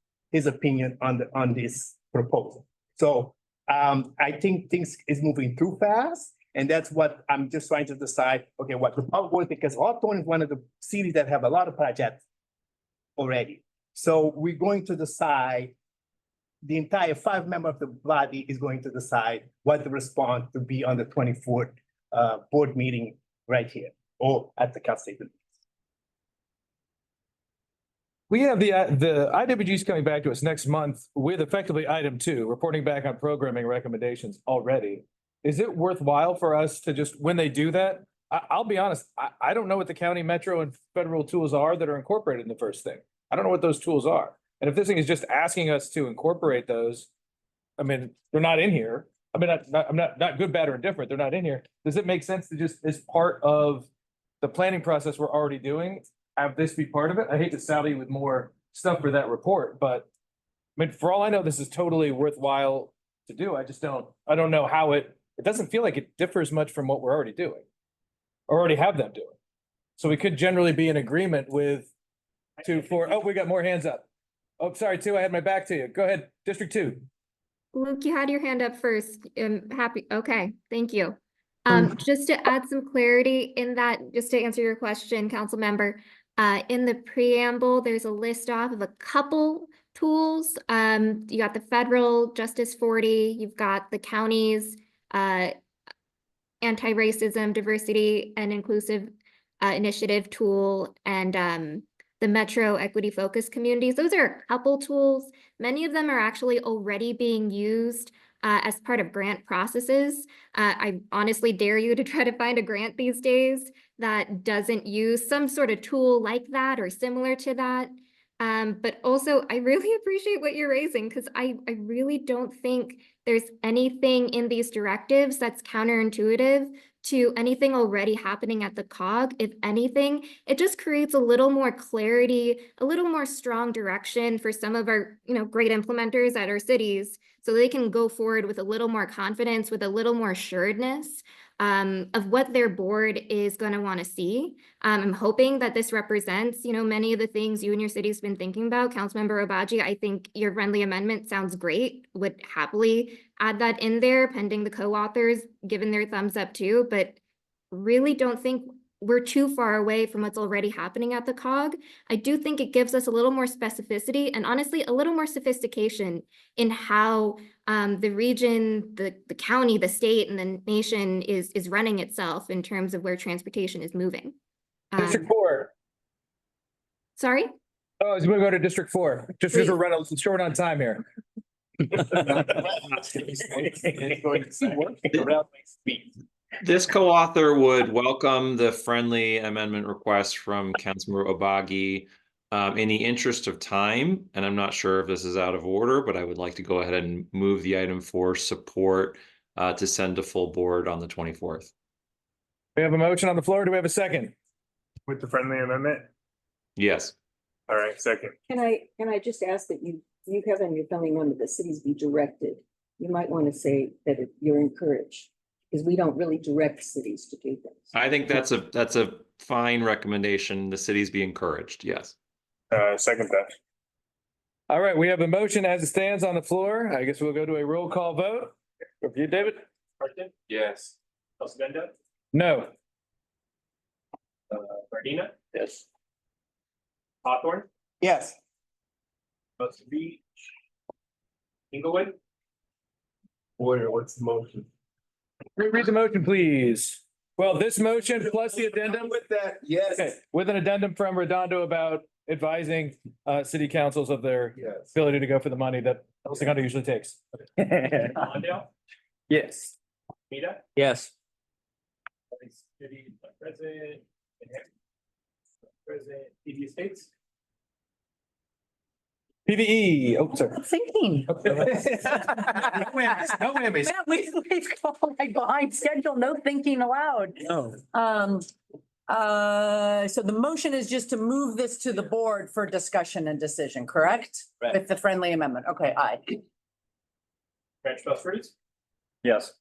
opinion on this proposal. So I think things is moving too fast. And that's what I'm just trying to decide, okay, what the Public Works, because Hawthorne is one of the cities that have a lot of projects already. So we're going to decide, the entire 5 members of the body is going to decide what the response to be on the 24th board meeting right here or at the council. We have the IWG's coming back to us next month with effectively item 2, reporting back on programming recommendations already. Is it worthwhile for us to just, when they do that, I'll be honest, I don't know what the county, metro, and federal tools are that are incorporated in the first thing. I don't know what those tools are. And if this thing is just asking us to incorporate those, I mean, they're not in here. I mean, I'm not good, bad, or indifferent. They're not in here. Does it make sense to just, as part of the planning process we're already doing, have this be part of it? I hate to sally with more stuff for that report, but I mean, for all I know, this is totally worthwhile to do. I don't know how it doesn't feel like it differs much from what we're already doing or already have them doing. So we could generally be in agreement with 2, 4. Oh, we got more hands up. Oh, sorry, 2, I had my back to you. Go ahead, District 2. Luke, you had your hand up first. Okay, thank you. Just to add some clarity in that, just to answer your question, council member, in the preamble, there's a list off of a couple tools. You got the federal Justice 40, you've got the county's anti-racism, diversity, and inclusive initiative tool, and the Metro Equity Focus Communities. Those are a couple tools. Many of them are actually already being used as part of grant processes. I honestly dare you to try to find a grant these days that doesn't use some sort of tool like that or similar to that. But also, I really appreciate what you're raising, because I really don't think there's anything in these directives that's counterintuitive to anything already happening at the COG. If anything, it just creates a little more clarity, a little more strong direction for some of our, great implementers at our cities, so they can go forward with a little more confidence, with a little more assuredness of what their board is going to want to see. I'm hoping that this represents, many of the things you and your city's been thinking about. Councilmember Obaji, I think your friendly amendment sounds great. Would happily add that in there, pending the co-authors giving their thumbs up too, but really don't think we're too far away from what's already happening at the COG. I do think it gives us a little more specificity and honestly a little more sophistication in how the region, the county, the state, and the nation is running itself in terms of where transportation is moving. District 4. Sorry? Oh, I was going to go to District 4, just because we're running short on time here. This co-author would welcome the friendly amendment request from Councilmember Obagi. In the interest of time, and I'm not sure if this is out of order, but I would like to go ahead and move the item for support to send to full board on the 24th. We have a motion on the floor. Do we have a second? With the friendly amendment? Yes. All right, second. Can I just ask that you have in your friendly amendment that cities be directed? You might want to say that you're encouraged, because we don't really direct cities to do things. I think that's a fine recommendation. The cities be encouraged. Yes. Second that. All right, we have a motion as it stands on the floor. I guess we'll go to a roll call vote. Over to you, David. Martin? Yes. Elzbieta? No. Gardena? Yes. Hawthorne? Yes. Muscle Beach? Inglewood? Order, what's the motion? Read the motion, please. Well, this motion plus the addendum With that, yes. okay, with an addendum from Redondo about advising city councils of their Yes. ability to go for the money that El Segundo usually takes. Mondale? Yes. Mita? Yes. City President? President, TV Estates? PVE. Oh, sorry. Thinking. No whammies. We've fallen like behind schedule, no thinking allowed. No. So the motion is just to move this to the board for discussion and decision, correct? Right. With the friendly amendment. Okay, aye. Branch Belfries, Yes.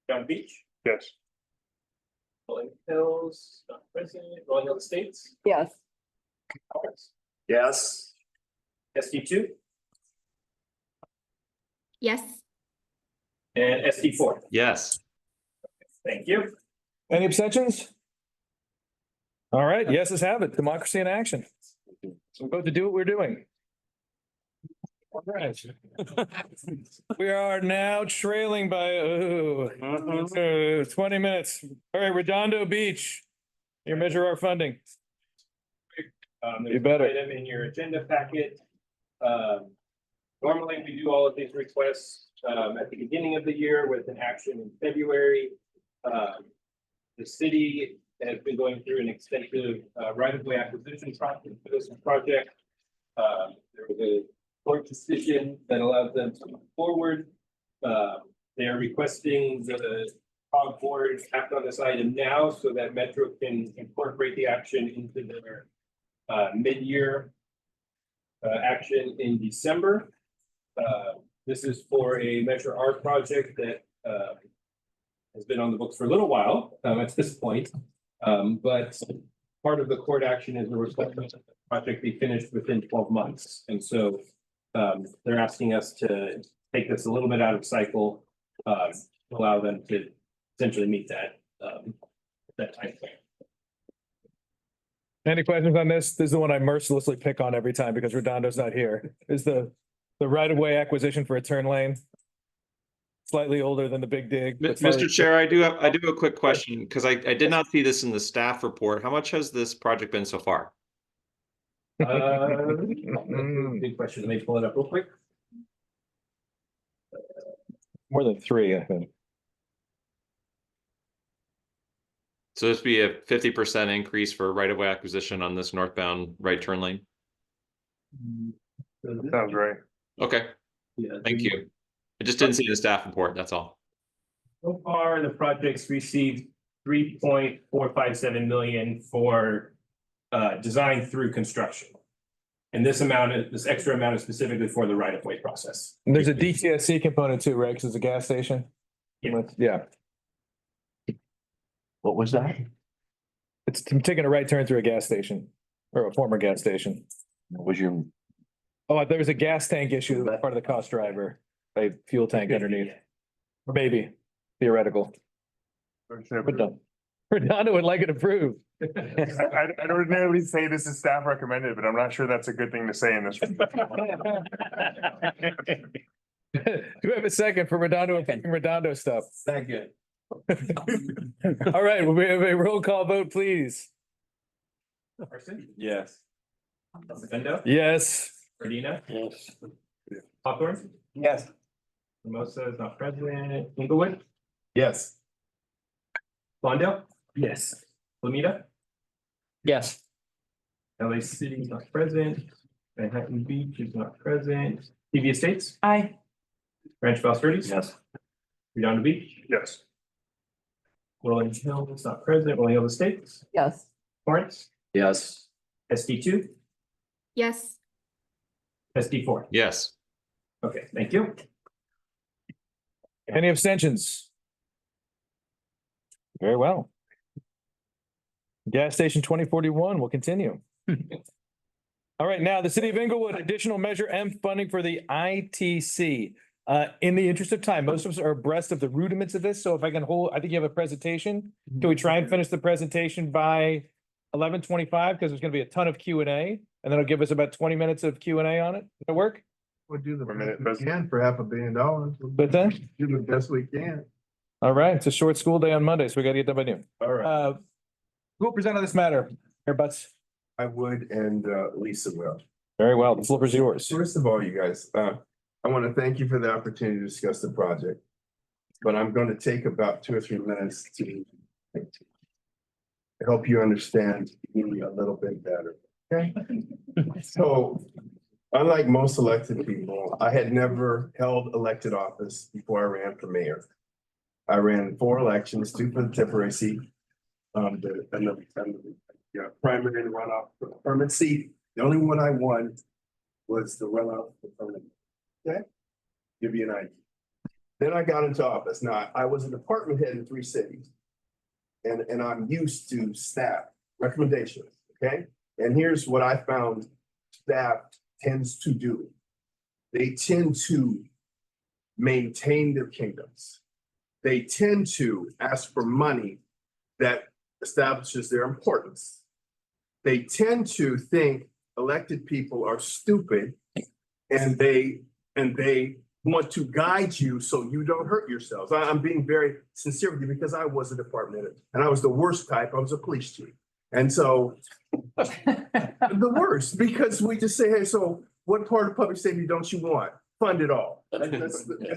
John Beach, Yes. Rolling Hills, not present, Rolling Hill Estates, Yes. Yes. SD2 Yes. and SD4. Yes. Thank you. Any abstentions? All right, yeses have it. Democracy in action. So we're about to do what we're doing. All right. We are now trailing by 20 minutes. All right, Redondo Beach. You measure our funding. There's You better. an item in your agenda packet. Normally, we do all of these requests at the beginning of the year with an action in February. The city has been going through an extensive right-of-way acquisition process for this project. There was a court decision that allows them to move forward. They are requesting the COG board act on this item now so that Metro can incorporate the action into their mid-year action in December. This is for a Measure R project that has been on the books for a little while at this point. But part of the court action is a request that the project be finished within 12 months. And so they're asking us to take this a little bit out of cycle, allow them to essentially meet that time frame. Any questions on this? This is the one I mercilessly pick on every time because Redondo's not here. Is the right-of-way acquisition for a turn lane. Slightly older than the Big Dig. but slightly- Mr. Chair, I do have a quick question because I did not see this in the staff report. How much has this project been so far? Good question. Let me pull it up real quick. More than 3, I think. So this be a 50% increase for right-of-way acquisition on this northbound right turn lane? Sounds right. Okay, Yeah. thank you. I just didn't see the staff report, that's all. So far, the project's received 3.457 million for design through construction. And this extra amount is specifically for the right-of-way process. And there's a DTSC component too, right? Because it's a gas station. Yeah. What was that? It's taking a right turn through a gas station or a former gas station. What was your? Oh, there was a gas tank issue, part of the cost driver, a fuel tank underneath. Or maybe theoretical. Redondo would like it approved. I'd ordinarily say this is staff recommended, but I'm not sure that's a good thing to say in this. Do we have a second for Redondo, Redondo stuff? Second. All right, we have a roll call vote, please. Carson? Yes. Bendo? Yes. Radina? Yes. Hawthorne? Yes. Mimosa is not present. Inglewood? Yes. Lawndale? Yes. Flamita? Yes. LA City is not present. Manhattan Beach is not present. TV Estates? Aye. Ranch Valsverdes? Yes. Redondo Beach? Yes. Rolling Hill is not present. Rolling Hill Estates? Yes. Torrance? Yes. SD2? Yes. SD4? Yes. Okay, thank you. Any abstentions? Very well. Gas station 2041 will continue. All right, now the city of Inglewood, additional Measure M funding for the ITC. In the interest of time, most of us are abreast of the rudiments of this, so if I can hold, I think you have a presentation. Can we try and finish the presentation by 11:25? Because there's gonna be a ton of Q&A, and then it'll give us about 20 minutes of Q&A on it. Does that work? We'll do the For a minute, best we can for $500 million. But then, Do the best we can. all right, it's a short school day on Monday, so we gotta get done by noon. All right. Who will present on this matter? Here, Butts. I would, and Lisa will. Very well, the floor is yours. First of all, you guys, I want to thank you for the opportunity to discuss the project. But I'm going to take about 2 or 3 minutes to help you understand me a little bit better. Okay? So, unlike most elected people, I had never held elected office before I ran for mayor. I ran 4 elections, 2 for the temporary seat, Yeah, primary runoff for the permanent seat. The only one I won was the runoff for permanent. Okay? Give you an idea. Then I got into office. Now, I was a department head in 3 cities. And I'm used to staff recommendations, okay? And here's what I found staff tends to do. They tend to maintain their kingdoms. They tend to ask for money that establishes their importance. They tend to think elected people are stupid and they want to guide you so you don't hurt yourselves. I'm being very sincere with you because I was a department head and I was the worst type. I was a police chief. And so the worst, because we just say, hey, so what part of public safety don't you want? Fund it all. And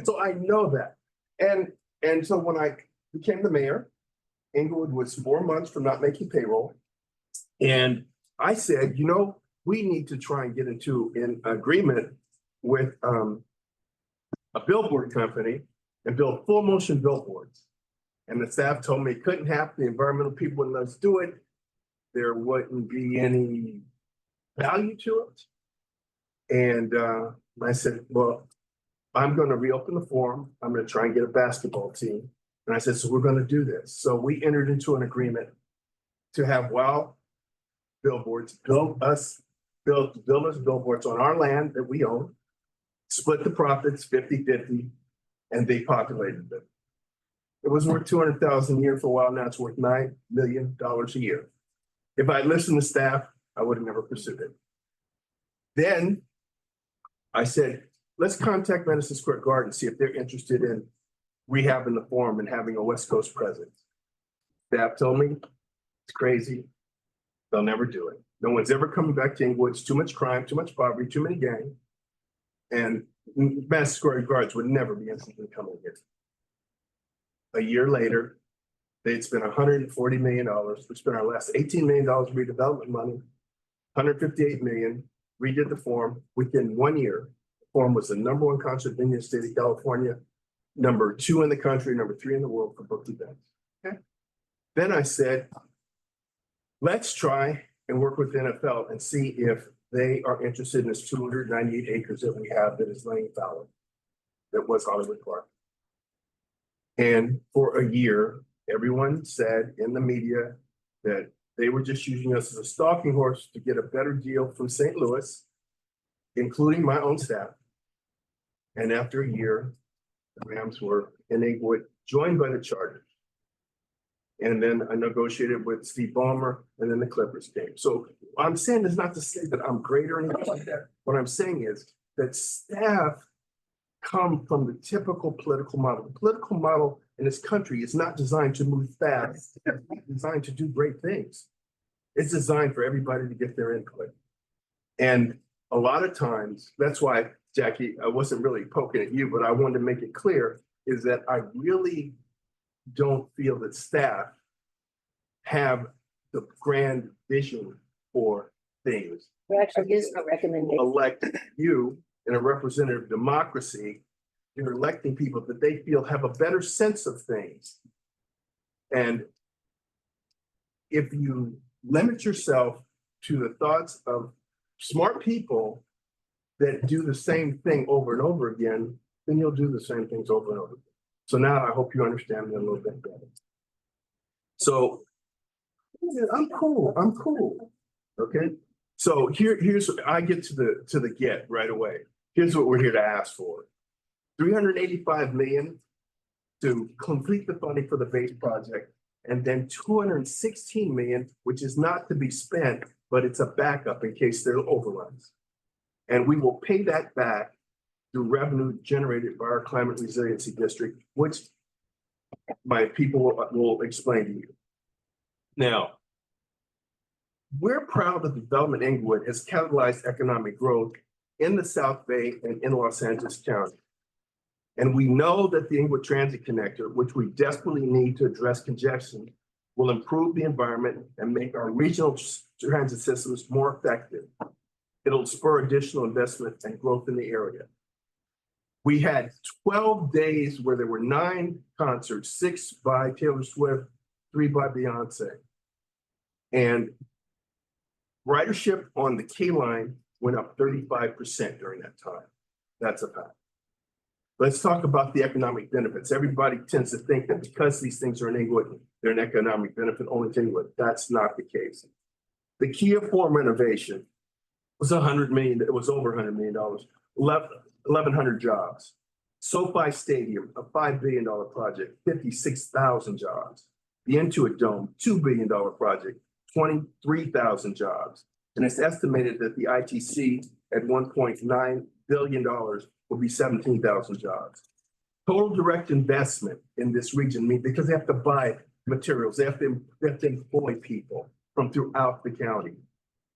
so I know that. And so when I became the mayor, Inglewood was 4 months from not making payroll. And I said, you know, we need to try and get into an agreement with a billboard company and build full motion billboards. And the staff told me it couldn't happen. The environmental people wouldn't let us do it. There wouldn't be any value to it. And I said, well, I'm going to reopen the forum. I'm going to try and get a basketball team. And I said, so we're going to do this. So we entered into an agreement to have WOW billboards build us billboards on our land that we own, split the profits 50-50, and they populated them. It was worth $200,000 a year for a while. Now it's worth $9 million a year. If I listened to staff, I would have never pursued it. Then I said, let's contact Madison Square Garden, see if they're interested in rehabbing the forum and having a West Coast presence. Staff told me it's crazy. They'll never do it. No one's ever coming back to Inglewood. It's too much crime, too much poverty, too many gangs. And Madison Square Gardens would never be interested in coming here. A year later, they'd spent $140 million. We spent our last $18 million redevelopment money, $158 million, redid the forum. Within 1 year, the forum was the #1 concert venue in the state of California, #2 in the country, #3 in the world for booked events. Okay. Then I said, let's try and work with the NFL and see if they are interested in this 298 acres that we have that is laying fallow, that was Hollywood Park. And for a year, everyone said in the media that they were just using us as a stalking horse to get a better deal from St. Louis, including my own staff. And after a year, the Rams were in Inglewood, joined by the Chargers. And then I negotiated with Steve Ballmer, and then the Clippers came. So what I'm saying is not to say that I'm great or anything like that. What I'm saying is that staff come from the typical political model. The political model in this country is not designed to move fast. It's designed to do great things. It's designed for everybody to get their input. And a lot of times, that's why, Jackie, I wasn't really poking at you, but I wanted to make it clear, is that I really don't feel that staff have the grand vision for things. There actually is no recommendation. Elect you in a representative democracy, you're electing people that they feel have a better sense of things. And if you limit yourself to the thoughts of smart people that do the same thing over and over again, then you'll do the same things over and over again. So now I hope you understand me a little bit better. So yeah, I'm cool. Okay. So here's I get to the get right away. Here's what we're here to ask for. $385 million to complete the funding for the base project, and then $216 million, which is not to be spent, but it's a backup in case there are overruns. And we will pay that back through revenue generated by our climate resiliency district, which my people will explain to you. Now, we're proud that the development Inglewood has catalyzed economic growth in the South Bay and in Los Angeles County. And we know that the Inglewood Transit Connector, which we desperately need to address congestion, will improve the environment and make our regional transit systems more effective. It'll spur additional investment and growth in the area. We had 12 days where there were 9 concerts, 6 by Taylor Swift, 3 by Beyonce. And ridership on the K line went up 35% during that time. That's a fact. Let's talk about the economic benefits. Everybody tends to think that because these things are in Inglewood, they're an economic benefit only to Inglewood. That's not the case. The Kia Forum renovation was $100 million. It was over $100 million. 1,100 jobs. SoFi Stadium, a $5 billion project, 56,000 jobs. The Intuit Dome, $2 billion project, 23,000 jobs. And it's estimated that the ITC at $1.9 billion will be 17,000 jobs. Total direct investment in this region, because they have to buy materials, they have to employ people from throughout the county.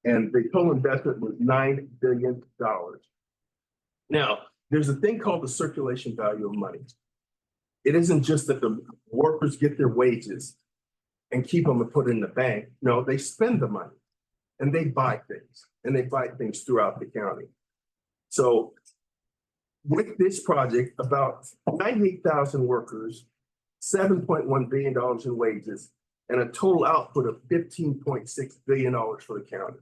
And the total investment was $9 billion. Now, there's a thing called the circulation value of money. It isn't just that the workers get their wages and keep them and put it in the bank. No, they spend the money and they buy things, and they buy things throughout the county. So with this project, about 98,000 workers, $7.1 billion in wages, and a total output of $15.6 billion for the county.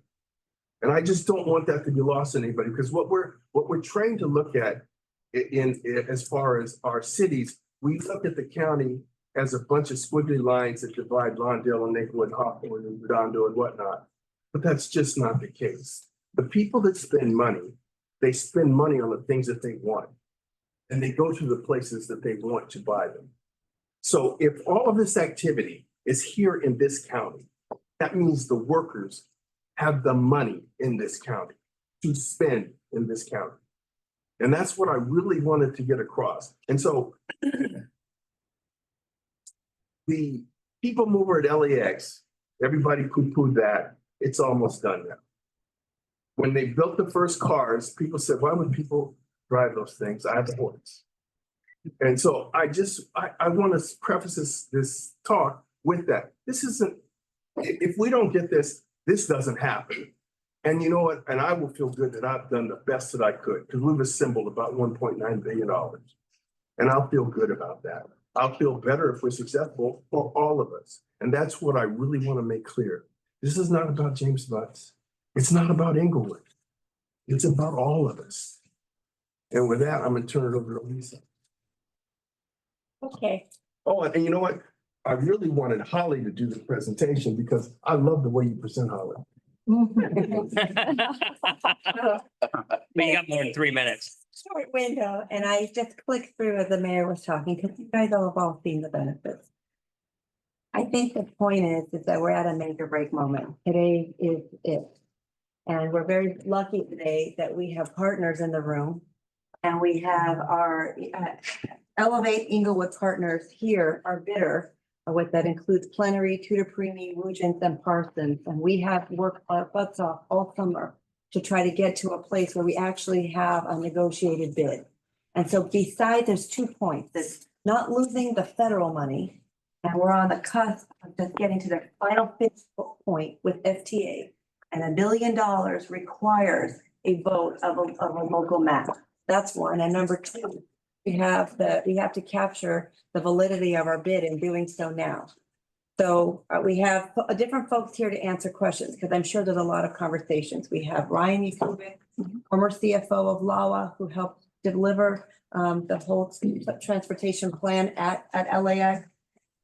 And I just don't want that to be lost on anybody, because what we're trained to look at in as far as our cities, we look at the county as a bunch of squiggly lines that divide Lawndale and Inglewood, Hawthorne and Redondo and whatnot. But that's just not the case. The people that spend money, they spend money on the things that they want, and they go to the places that they want to buy them. So if all of this activity is here in this county, that means the workers have the money in this county to spend in this county. And that's what I really wanted to get across. And so the people mover at LAX, everybody poo-pooed that. It's almost done now. When they built the first cars, people said, why would people drive those things? I have a horse. And so I want to preface this talk with that. This isn't, if we don't get this, this doesn't happen. And you know what? And I will feel good that I've done the best that I could, because we've assembled about $1.9 billion. And I'll feel good about that. I'll feel better if we're successful for all of us. And that's what I really want to make clear. This is not about James Butts. It's not about Inglewood. It's about all of us. And with that, I'm going to turn it over to Lisa. Okay. Oh, and you know what? I really wanted Holly to do the presentation because I love the way you present, Holly. But you got more than 3 minutes. Short window, and I just clicked through as the mayor was talking, because you guys all have all seen the benefits. I think the point is that we're at a make or break moment. Today is it. And we're very lucky today that we have partners in the room. And we have our Elevate Inglewood partners here, our bidder, with that includes Plenary, Tudor Premium, Woogins, and Parsons. And we have worked our butts off all summer to try to get to a place where we actually have a negotiated bid. And so besides, there's 2 points. That's not losing the federal money. And we're on the cusp of just getting to the final point with FTA. And $1 billion requires a vote of a local map. That's one. And number two, we have to capture the validity of our bid in doing so now. So we have different folks here to answer questions, because I'm sure there's a lot of conversations. We have Ryan Yakubic, former CFO of LAWA, who helped deliver the whole transportation plan at LAX.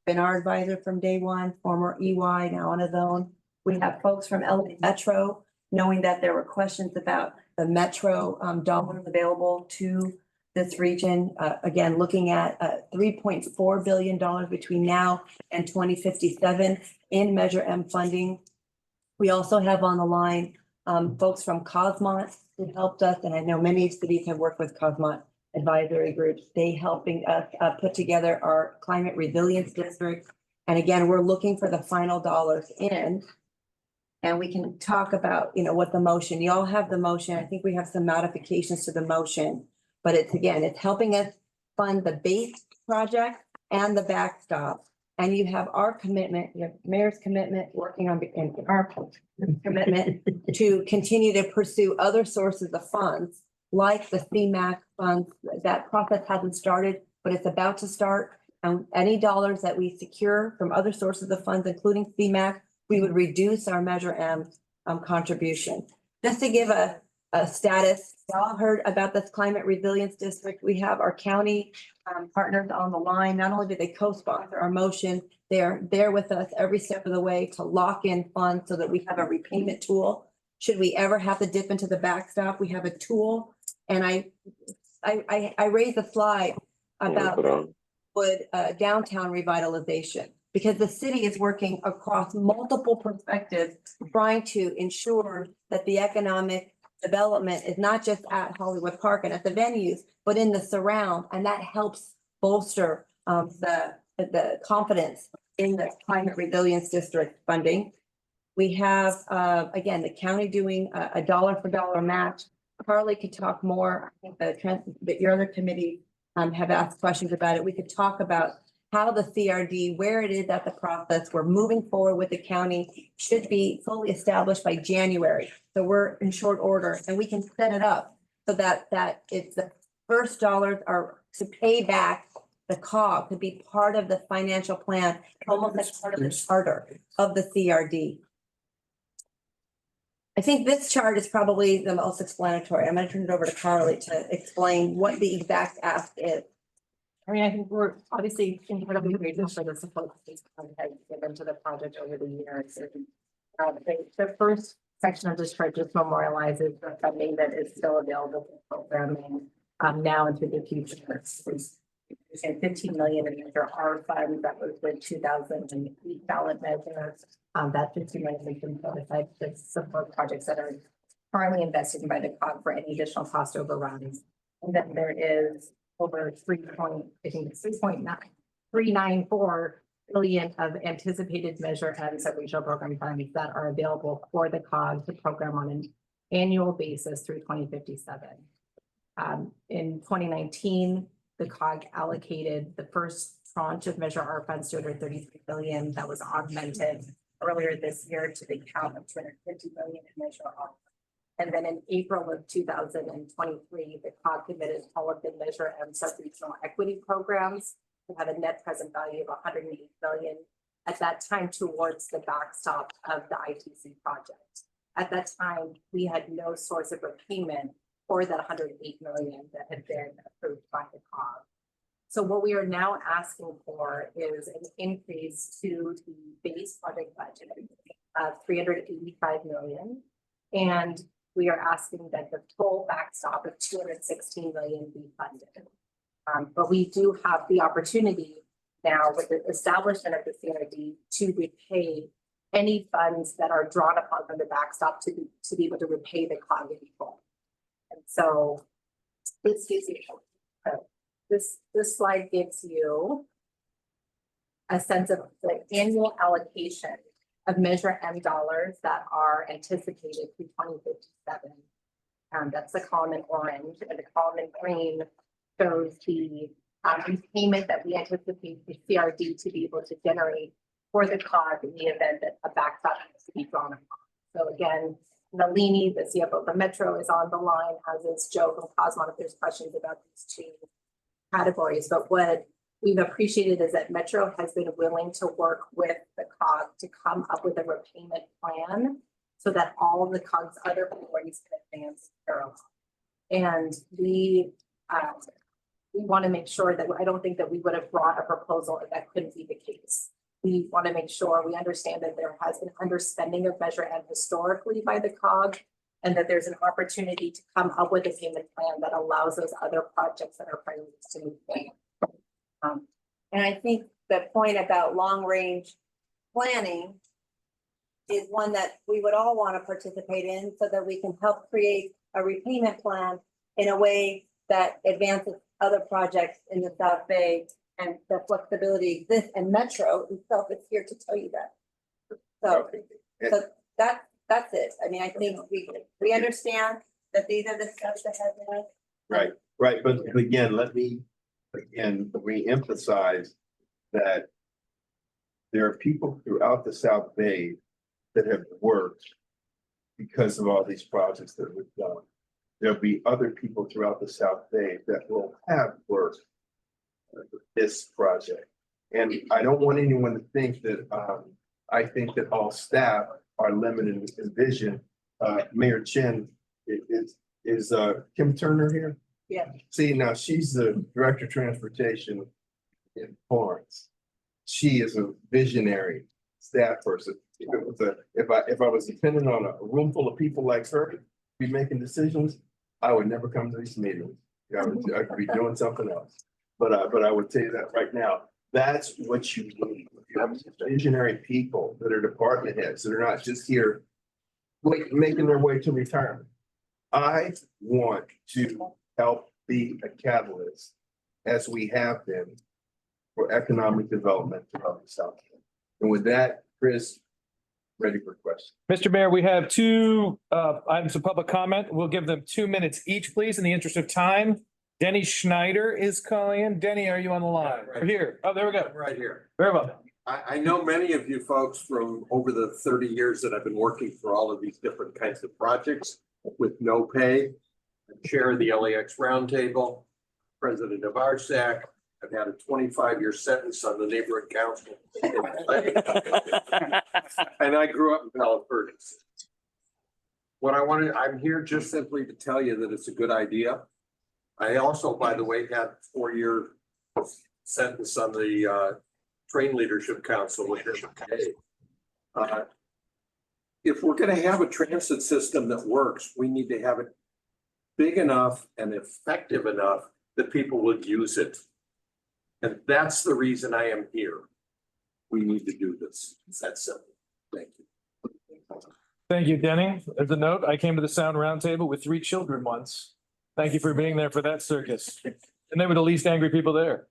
Been our advisor from day one, former EY, now on his own. We have folks from LA Metro, knowing that there were questions about the Metro dollars available to this region. Again, looking at $3.4 billion between now and 2057 in Measure M funding. We also have on the line folks from Cosmont who helped us, and I know many cities have worked with Cosmont advisory groups. They helping us put together our climate resilience district. And again, we're looking for the final dollars in. And we can talk about, what the motion, you all have the motion. I think we have some modifications to the motion, but it's helping us fund the base project and the backstop. And you have our commitment, you have mayor's commitment, working on our commitment to continue to pursue other sources of funds, like the CMAQ funds. That process hasn't started, but it's about to start. And any dollars that we secure from other sources of funds, including CMAQ, we would reduce our Measure M contribution. Just to give a status, y'all heard about this climate resilience district. We have our county partners on the line. Not only do they co-sponsor our motion, they're there with us every step of the way to lock in funds so that we have a repayment tool. Should we ever have to dip into the backstop, we have a tool. And I raised a slide about downtown revitalization, because the city is working across multiple perspectives, trying to ensure that the economic development is not just at Hollywood Park and at the venues, but in the surround, and that helps bolster the confidence in the climate resilience district funding. We have, again, the county doing a dollar for dollar match. Carly could talk more. I think your other committee have asked questions about it. We could talk about how the CRD, where it is at the process. We're moving forward with the county, should be fully established by January. So we're in short order, and we can set it up so that it's the first dollars are to pay back the COG, to be part of the financial plan, almost as part of the charter of the CRD. I think this chart is probably the most explanatory. I'm going to turn it over to Carly to explain what the exact ask is. I mean, I think we're obviously incredibly grateful for the support that this has given to the project over the years. The first section of this chart just memorializes the funding that is still available for programming now and through the future. There's 15 million in Measure R funds that was the 2008 ballot measure. That 15 million has been put aside to support projects that are currently invested by the COG for any additional cost overruns. And then there is over 3.394 billion of anticipated Measure M sub-regional program funds that are available for the COG to program on an annual basis through 2057. In 2019, the COG allocated the first tranche of Measure R funds, 233 billion, that was augmented earlier this year to the count of 250 billion in Measure R. And then in April of 2023, the COG committed all of the Measure M sub-regional equity programs to have a net present value of 108 billion at that time towards the backstop of the ITC project. At that time, we had no source of repayment for that 108 million that had been approved by the COG. So what we are now asking for is an increase to the base project budget of 385 million. And we are asking that the full backstop of 216 million be funded. But we do have the opportunity now with the establishment of the CRD to repay any funds that are drawn upon from the backstop to be able to repay the COG in full. And so this slide gives you a sense of the annual allocation of Measure M dollars that are anticipated through 2057. That's the column in orange, and the column in green shows the repayment that we anticipate the CRD to be able to generate for the COG in the event that a backstop needs to be drawn upon. So again, Nalini, the CFO for Metro, is on the line, as is Joe from Cosmon, if there's questions about these two categories. But what we've appreciated is that Metro has been willing to work with the COG to come up with a repayment plan so that all of the COG's other priorities can advance parallel. And we want to make sure that I don't think that we would have brought a proposal if that couldn't be the case. We want to make sure we understand that there has been underspending of Measure M historically by the COG, and that there's an opportunity to come up with a payment plan that allows those other projects that are priorities to move forward. And I think the point about long range planning is one that we would all want to participate in so that we can help create a repayment plan in a way that advances other projects in the South Bay, and the flexibility exists, and Metro itself is here to tell you that. So that's it. I mean, I think we understand that these are the steps ahead of us. Right. But again, let me re-emphasize that there are people throughout the South Bay that have worked because of all these projects that we've done. There'll be other people throughout the South Bay that will have worked this project. And I don't want anyone to think that I think that all staff are limited in vision. Mayor Chen is Kim Turner here? Yeah. See, now she's the Director of Transportation in Florence. She is a visionary staff person. If I was dependent on a room full of people like her to be making decisions, I would never come to these meetings. I could be doing something else. But I would tell you that right now, that's what you need. You have visionary people that are department heads that are not just here making their way to retirement. I want to help be a catalyst, as we have been, for economic development throughout the South. And with that, Chris, ready for questions. Mr. Mayor, we have two items of public comment. We'll give them 2 minutes each, please, in the interest of time. Denny Schneider is calling in. Denny, are you on the line? Right. We're here. Oh, there we go. Right here. Very well. I know many of you folks from over the 30 years that I've been working for all of these different kinds of projects with no pay. I'm chair of the LAX Roundtable, president of RSAC. I've had a 25-year sentence on the neighborhood council. And I grew up in Palo Verde. I'm here just simply to tell you that it's a good idea. I also, by the way, had a 4-year sentence on the Train Leadership Council with MTA. If we're going to have a transit system that works, we need to have it big enough and effective enough that people will use it. And that's the reason I am here. We need to do this. It's that simple. Thank you. Thank you, Denny. As a note, I came to the Sound Roundtable with 3 children once. Thank you for being there for that circus. And they were the least angry people there.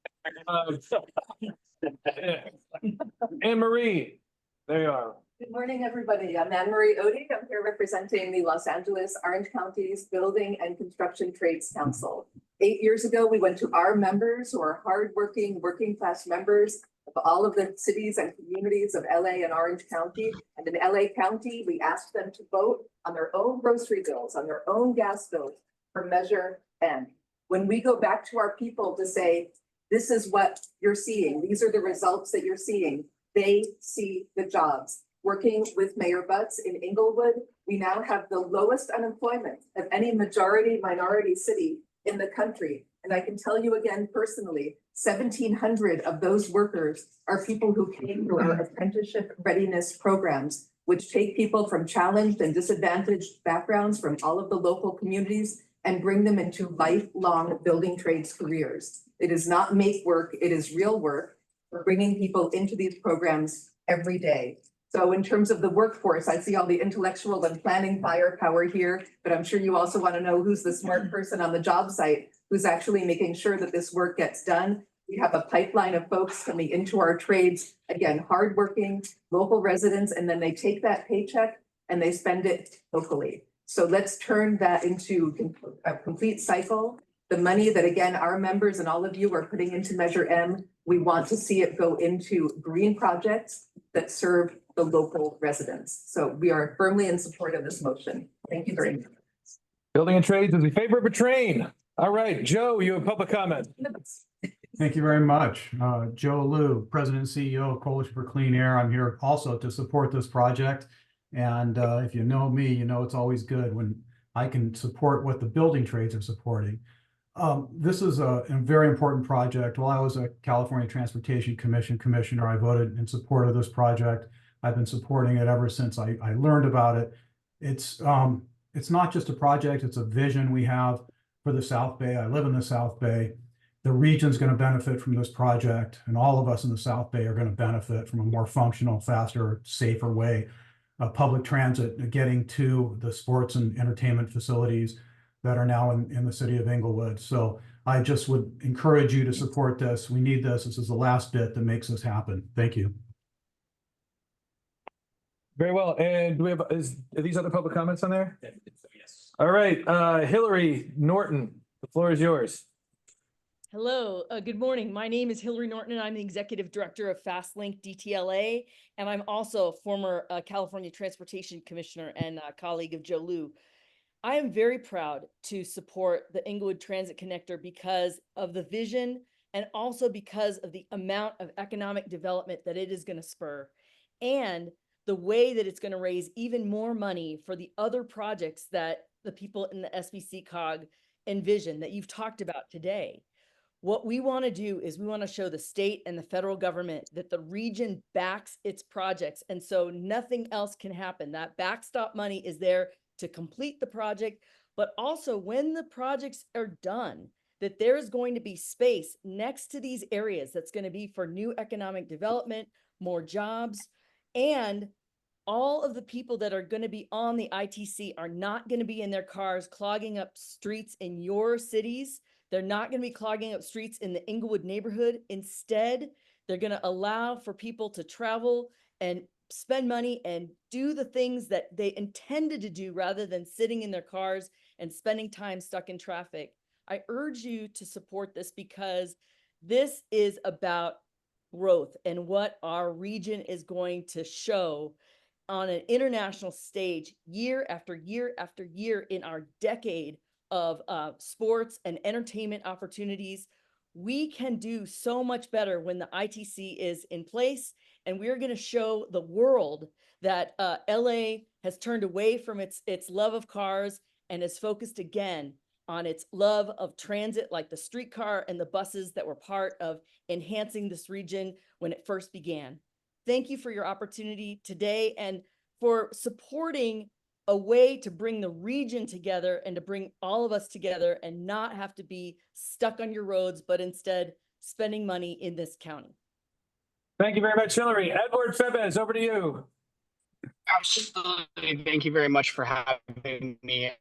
Anne Marie, there you are. Good morning, everybody. I'm Anne Marie Odie. I'm here representing the Los Angeles Orange County's Building and Construction Trades Council. 8 years ago, we went to our members, who are hardworking, working class members of all of the cities and communities of LA and Orange County. And in LA County, we asked them to vote on their own grocery bills, on their own gas bills for Measure M. When we go back to our people to say, this is what you're seeing, these are the results that you're seeing, they see the jobs. Working with Mayor Butts in Inglewood, we now have the lowest unemployment of any majority minority city in the country. And I can tell you again personally, 1,700 of those workers are people who came through our apprenticeship readiness programs, which take people from challenged and disadvantaged backgrounds from all of the local communities and bring them into lifelong building trades careers. It is not make work, it is real work. We're bringing people into these programs every day. So in terms of the workforce, I see all the intellectual and planning firepower here, but I'm sure you also want to know who's the smart person on the job site who's actually making sure that this work gets done. We have a pipeline of folks coming into our trades, again, hardworking, local residents, and then they take that paycheck and they spend it locally. So let's turn that into a complete cycle. The money that, again, our members and all of you are putting into Measure M, we want to see it go into green projects that serve the local residents. So we are firmly in support of this motion. Thank you very much. Building and Trades is in favor of a train. All right, Joe, you have public comment. Thank you very much. Joe Liu, President and CEO of Coalition for Clean Air. I'm here also to support this project. And if you know me, you know it's always good when I can support what the building trades are supporting. This is a very important project. While I was a California Transportation Commission commissioner, I voted in support of this project. I've been supporting it ever since I learned about it. It's not just a project, it's a vision we have for the South Bay. I live in the South Bay. The region's going to benefit from this project, and all of us in the South Bay are going to benefit from a more functional, faster, safer way of public transit getting to the sports and entertainment facilities that are now in the city of Inglewood. So I just would encourage you to support this. We need this. This is the last bit that makes this happen. Thank you. Very well. And do we have, are these other public comments on there? Yes. All right, Hillary Norton, the floor is yours. Hello, good morning. My name is Hillary Norton and I'm the Executive Director of FastLink DTLA. And I'm also a former California Transportation Commissioner and colleague of Joe Liu. I am very proud to support the Inglewood Transit Connector because of the vision and also because of the amount of economic development that it is going to spur. and the way that it's going to raise even more money for the other projects that the people in the SBCCOG envision that you've talked about today. What we want to do is we want to show the state and the federal government that the region backs its projects. And so nothing else can happen. That backstop money is there to complete the project, but also when the projects are done, that there's going to be space next to these areas that's going to be for new economic development, more jobs, and all of the people that are going to be on the ITC are not going to be in their cars clogging up streets in your cities. They're not going to be clogging up streets in the Inglewood neighborhood. Instead, they're going to allow for people to travel and spend money and do the things that they intended to do rather than sitting in their cars and spending time stuck in traffic. I urge you to support this because this is about growth and what our region is going to show on an international stage year after year after year in our decade of sports and entertainment opportunities. We can do so much better when the ITC is in place, and we're going to show the world that LA has turned away from its love of cars and is focused again on its love of transit, like the streetcar and the buses that were part of enhancing this region when it first began. Thank you for your opportunity today and for supporting a way to bring the region together and to bring all of us together and not have to be stuck on your roads, but instead spending money in this county. Thank you very much, Hillary. Edward Febez, over to you. Absolutely. Thank you very much for having me.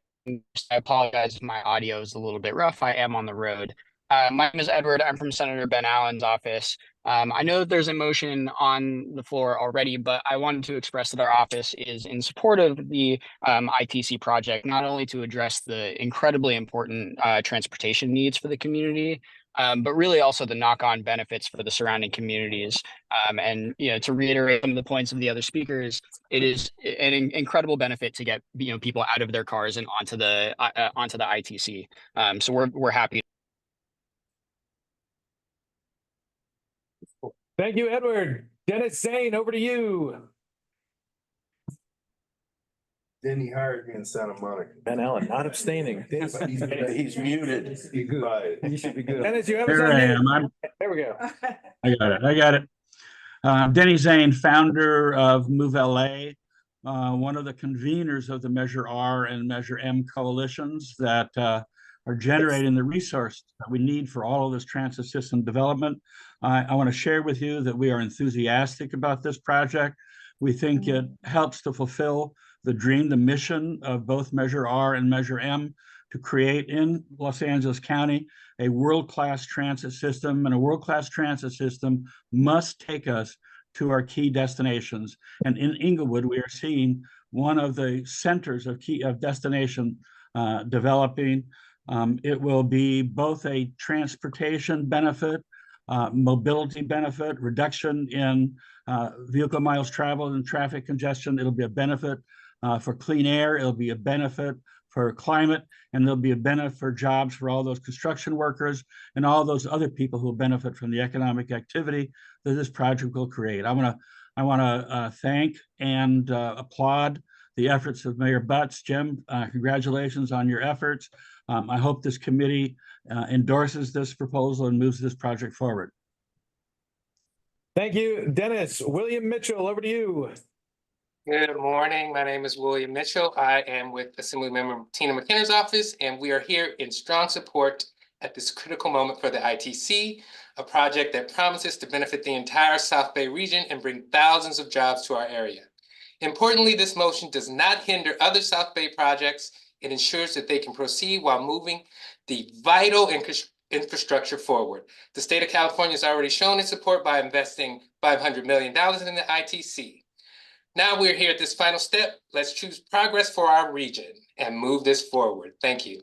I apologize if my audio is a little bit rough. I am on the road. My name is Edward. I'm from Senator Ben Allen's office. I know that there's a motion on the floor already, but I wanted to express that our office is in support of the ITC project, not only to address the incredibly important transportation needs for the community, but really also the knock-on benefits for the surrounding communities. And to reiterate some of the points of the other speakers, it is an incredible benefit to get people out of their cars and onto the ITC. So we're happy. Thank you, Edward. Dennis Zane, over to you. Denny hired me in Santa Monica. Ben Allen, not abstaining. He's muted. Be quiet. You should be good. Dennis, you have There I am. There we go. I got it. Denny Zane, founder of Move LA, one of the conveners of the Measure R and Measure M coalitions that are generating the resource that we need for all of this transit system development. I want to share with you that we are enthusiastic about this project. We think it helps to fulfill the dream, the mission of both Measure R and Measure M to create in Los Angeles County a world-class transit system, and a world-class transit system must take us to our key destinations. And in Inglewood, we are seeing one of the centers of destination developing. It will be both a transportation benefit, mobility benefit, reduction in vehicle miles traveled and traffic congestion. It'll be a benefit for clean air. It'll be a benefit for climate, and there'll be a benefit for jobs for all those construction workers and all those other people who will benefit from the economic activity that this project will create. I want to thank and applaud the efforts of Mayor Butts. Jim, congratulations on your efforts. I hope this committee endorses this proposal and moves this project forward. Thank you, Dennis. William Mitchell, over to you. Good morning. My name is William Mitchell. I am with Assemblymember Tina McKenna's office, and we are here in strong support at this critical moment for the ITC, a project that promises to benefit the entire South Bay region and bring thousands of jobs to our area. Importantly, this motion does not hinder other South Bay projects. It ensures that they can proceed while moving the vital infrastructure forward. The state of California has already shown its support by investing $500 million in the ITC. Now we're here at this final step. Let's choose progress for our region and move this forward. Thank you.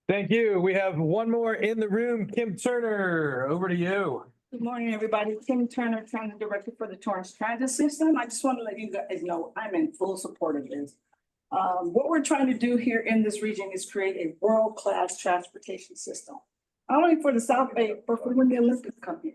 Thank you. We have one more in the room. Kim Turner, over to you. Good morning, everybody. Kim Turner, Transit Director for the Torrance Transit System. I just want to let you guys know I'm in full support of this. What we're trying to do here in this region is create a world-class transportation system, not only for the South Bay, but for when the Olympics come here.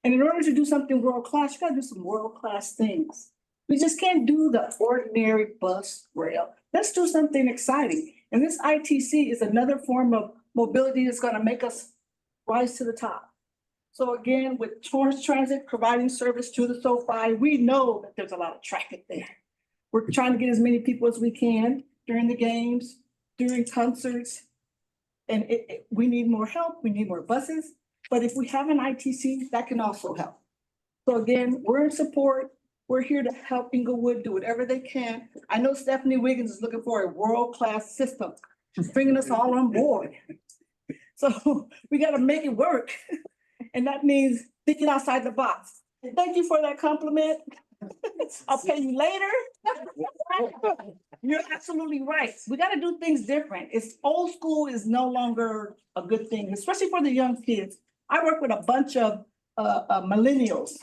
And in order to do something world-class, you gotta do some world-class things. We just can't do the ordinary bus rail. Let's do something exciting. And this ITC is another form of mobility that's gonna make us rise to the top. So again, with Torrance Transit providing service to the SoFi, we know that there's a lot of traffic there. We're trying to get as many people as we can during the games, during concerts. And we need more help, we need more buses, but if we have an ITC, that can also help. So again, we're in support. We're here to help Inglewood do whatever they can. I know Stephanie Wiggins is looking for a world-class system. She's bringing us all on board. So we gotta make it work. And that means thinking outside the box. Thank you for that compliment. I'll pay you later. You're absolutely right. We gotta do things different. It's old school is no longer a good thing, especially for the young kids. I work with a bunch of millennials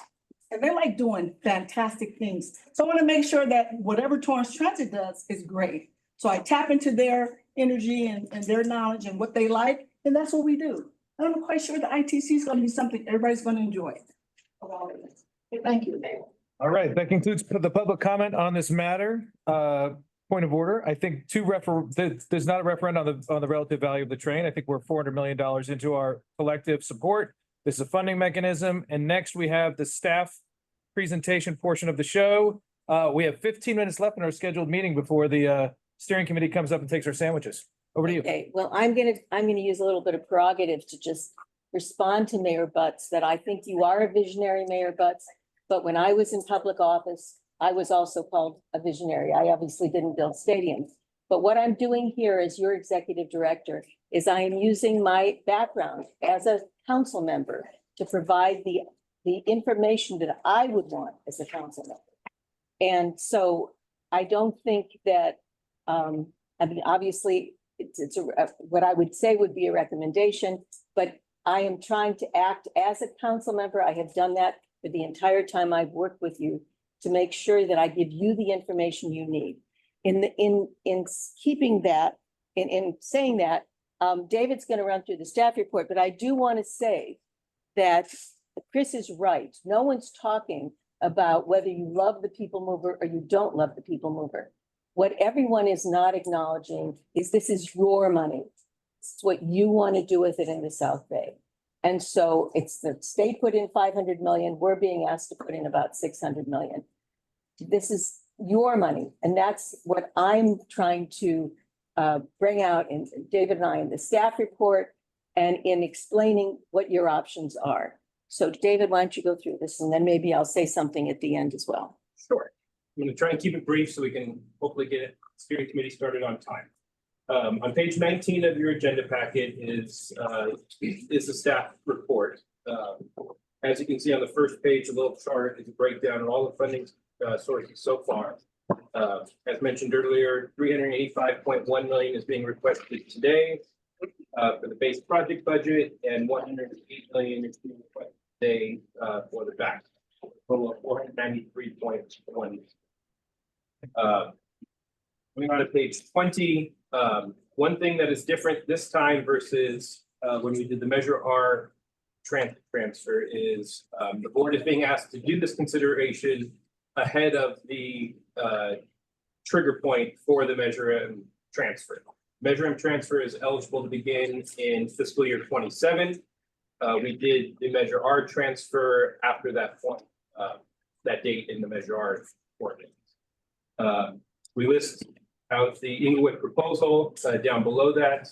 and they're like doing fantastic things. So I want to make sure that whatever Torrance Transit does is great. So I tap into their energy and their knowledge and what they like, and that's what we do. I'm quite sure the ITC is going to be something everybody's going to enjoy. Thank you. All right, that concludes the public comment on this matter. Point of order. I think there's not a referendum on the relative value of the train. I think we're $400 million into our collective support. This is a funding mechanism. And next we have the staff presentation portion of the show. We have 15 minutes left in our scheduled meeting before the steering committee comes up and takes our sandwiches. Over to you. Okay, well, I'm gonna use a little bit of prerogative to just respond to Mayor Butts that I think you are a visionary, Mayor Butts. But when I was in public office, I was also called a visionary. I obviously didn't build stadiums. But what I'm doing here as your executive director is I am using my background as a council member to provide the information that I would want as a council member. And so I don't think that, I mean, obviously, it's what I would say would be a recommendation, but I am trying to act as a council member. I have done that for the entire time I've worked with you to make sure that I give you the information you need. In keeping that, in saying that, David's going to run through the staff report, but I do want to say that Chris is right. No one's talking about whether you love the people mover or you don't love the people mover. What everyone is not acknowledging is this is your money. It's what you want to do with it in the South Bay. And so it's the state put in 500 million. We're being asked to put in about 600 million. This is your money. And that's what I'm trying to bring out in David and I in the staff report and in explaining what your options are. So David, why don't you go through this and then maybe I'll say something at the end as well. Sure. I'm going to try and keep it brief so we can hopefully get it steering committee started on time. On page 19 of your agenda packet is the staff report. As you can see on the first page, a little chart is a breakdown of all the funding sources so far. As mentioned earlier, 385.1 million is being requested today for the base project budget, and 108 million is being requested today for the back. Total of 493.1. Moving on to page 20. One thing that is different this time versus when we did the Measure R transfer is the board is being asked to do this consideration ahead of the trigger point for the Measure M transfer. Measure M transfer is eligible to begin in fiscal year 27. We did the Measure R transfer after that point, that date in the Measure R ordinance. We list out the Inglewood proposal down below that.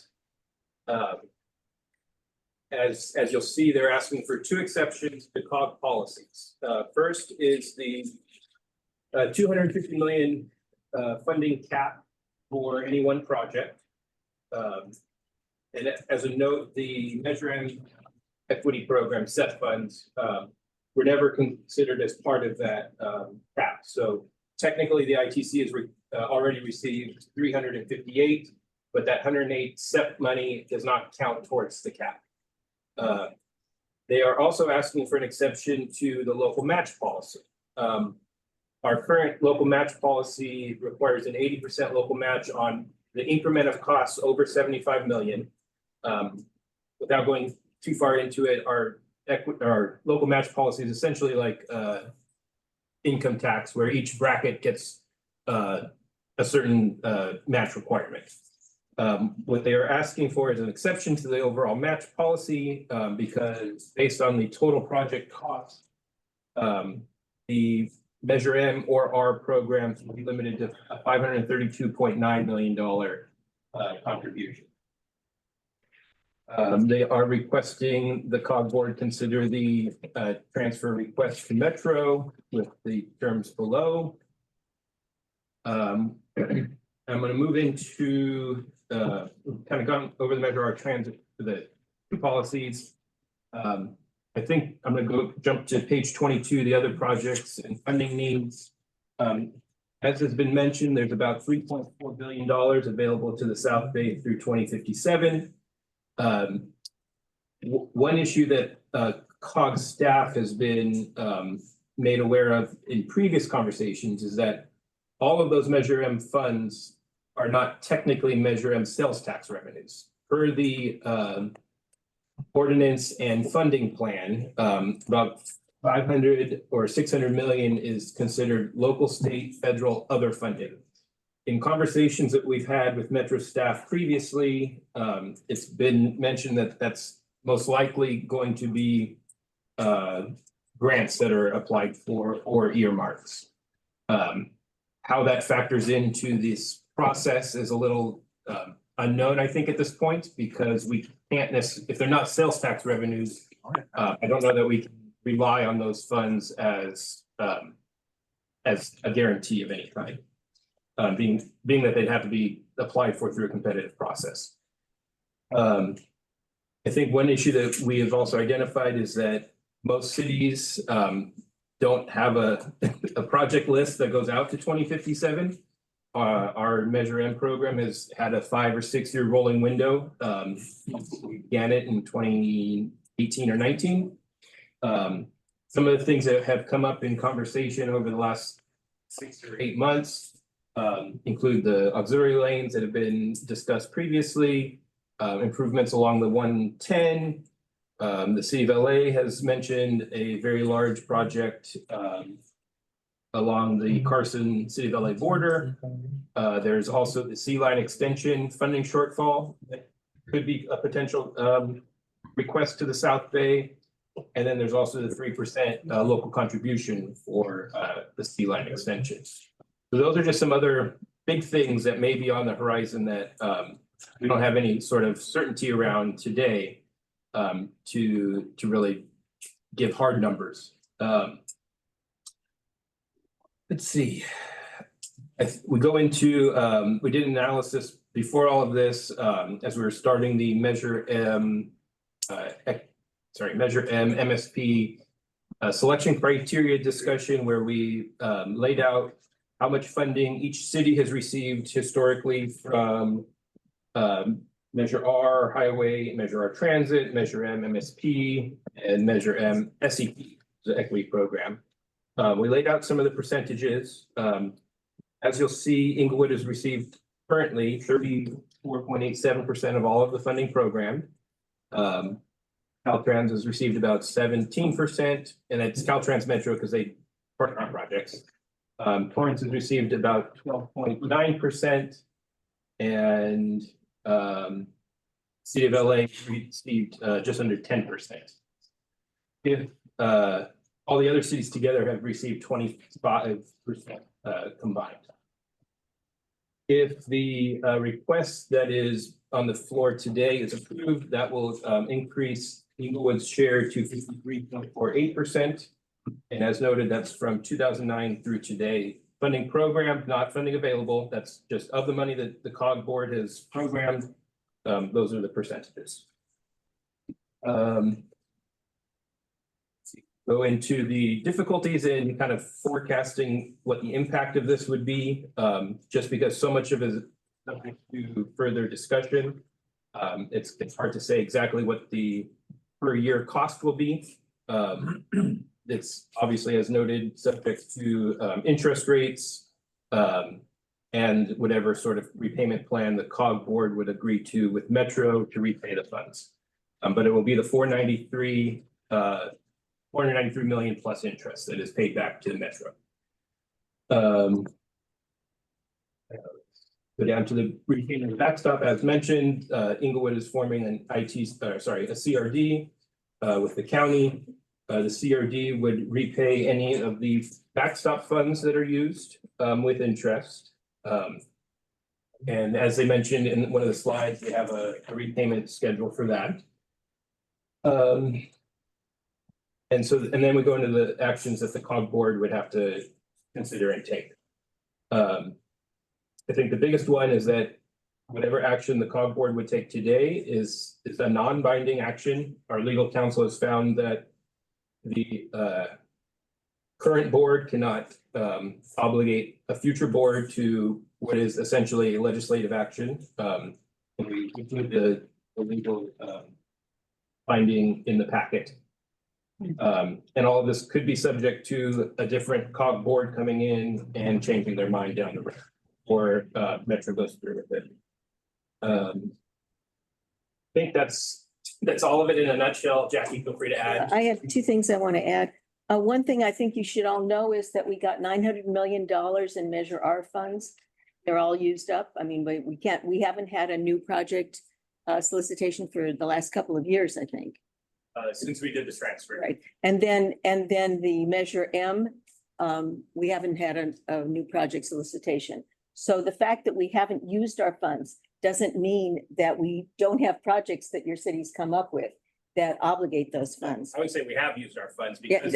As you'll see, they're asking for two exceptions to COG policies. First is the 250 million funding cap for any one project. And as a note, the Measure M equity program set funds were never considered as part of that cap. So technically the ITC has already received 358, but that 108 SEP money does not count towards the cap. They are also asking for an exception to the local match policy. Our current local match policy requires an 80% local match on the increment of costs over 75 million. Without going too far into it, our our local match policy is essentially like income tax, where each bracket gets a certain match requirement. What they are asking for is an exception to the overall match policy because based on the total project cost, the Measure M or R programs will be limited to a $532.9 million contribution. They are requesting the COG board consider the transfer request to Metro with the terms below. I'm going to move into kind of gone over the Measure R transit for the two policies. I think I'm going to jump to page 22, the other projects and funding needs. As has been mentioned, there's about $3.4 billion available to the South Bay through 2057. One issue that COG staff has been made aware of in previous conversations is that all of those Measure M funds are not technically Measure M sales tax revenues. Per the ordinance and funding plan, about 500 or 600 million is considered local, state, federal, other funding. In conversations that we've had with Metro staff previously, it's been mentioned that that's most likely going to be grants that are applied for or earmarks. How that factors into this process is a little unknown, I think, at this point, because we can't necessarily, if they're not sales tax revenues, I don't know that we can rely on those funds as a guarantee of any kind. Being that they'd have to be applied for through a competitive process. I think one issue that we have also identified is that most cities don't have a project list that goes out to 2057. Our Measure M program has had a 5 or 6 year rolling window. We began it in 2018 or 19. Some of the things that have come up in conversation over the last 6 or 8 months include the auxiliary lanes that have been discussed previously, improvements along the 110. The city of LA has mentioned a very large project along the Carson City of LA border. There's also the Sea Line extension funding shortfall that could be a potential request to the South Bay. And then there's also the 3% local contribution for the Sea Line extension. So those are just some other big things that may be on the horizon that we don't have any sort of certainty around today to really give hard numbers. Let's see. We go into, we did an analysis before all of this as we were starting the Measure M MSP selection criteria discussion, where we laid out how much funding each city has received historically from Measure R Highway, Measure R Transit, Measure M MSP, and Measure M SEP, the equity program. We laid out some of the percentages. As you'll see, Inglewood has received currently 34.87% of all of the funding program. Caltrans has received about 17%, and it's Caltrans Metro because they partner on projects. Torrance has received about 12.9%, and City of LA received just under 10%. If all the other cities together have received 25% combined. If the request that is on the floor today is approved, that will increase Inglewood's share to 53.48%. And as noted, that's from 2009 through today. Funding program, not funding available. That's just of the money that the COG board has programmed. Those are the percentages. Go into the difficulties in kind of forecasting what the impact of this would be, just because so much of it is subject to further discussion. It's hard to say exactly what the per year cost will be. It's obviously, as noted, subject to interest rates and whatever sort of repayment plan the COG board would agree to with Metro to repay the funds. But it will be the 493 $493 million plus interest that is paid back to the Metro. Go down to the repayment of the backstop, as mentioned, Inglewood is forming an a CRD with the county. The CRD would repay any of the backstop funds that are used with interest. And as they mentioned in one of the slides, they have a repayment schedule for that. And then we go into the actions that the COG board would have to consider and take. I think the biggest one is that whatever action the COG board would take today is a non-binding action. Our legal counsel has found that the current board cannot obligate a future board to what is essentially a legislative action. And we include the legal finding in the packet. And all of this could be subject to a different COG board coming in and changing their mind down the road, or Metro goes through with it. I think that's all of it in a nutshell. Jackie, feel free to add. I have two things I want to add. One thing I think you should all know is that we got $900 million in Measure R funds. They're all used up. I mean, we haven't had a new project solicitation for the last couple of years, I think. Since we did this transfer. Right. And then the Measure M, we haven't had a new project solicitation. So the fact that we haven't used our funds doesn't mean that we don't have projects that your cities come up with that obligate those funds. I would say we have used our funds because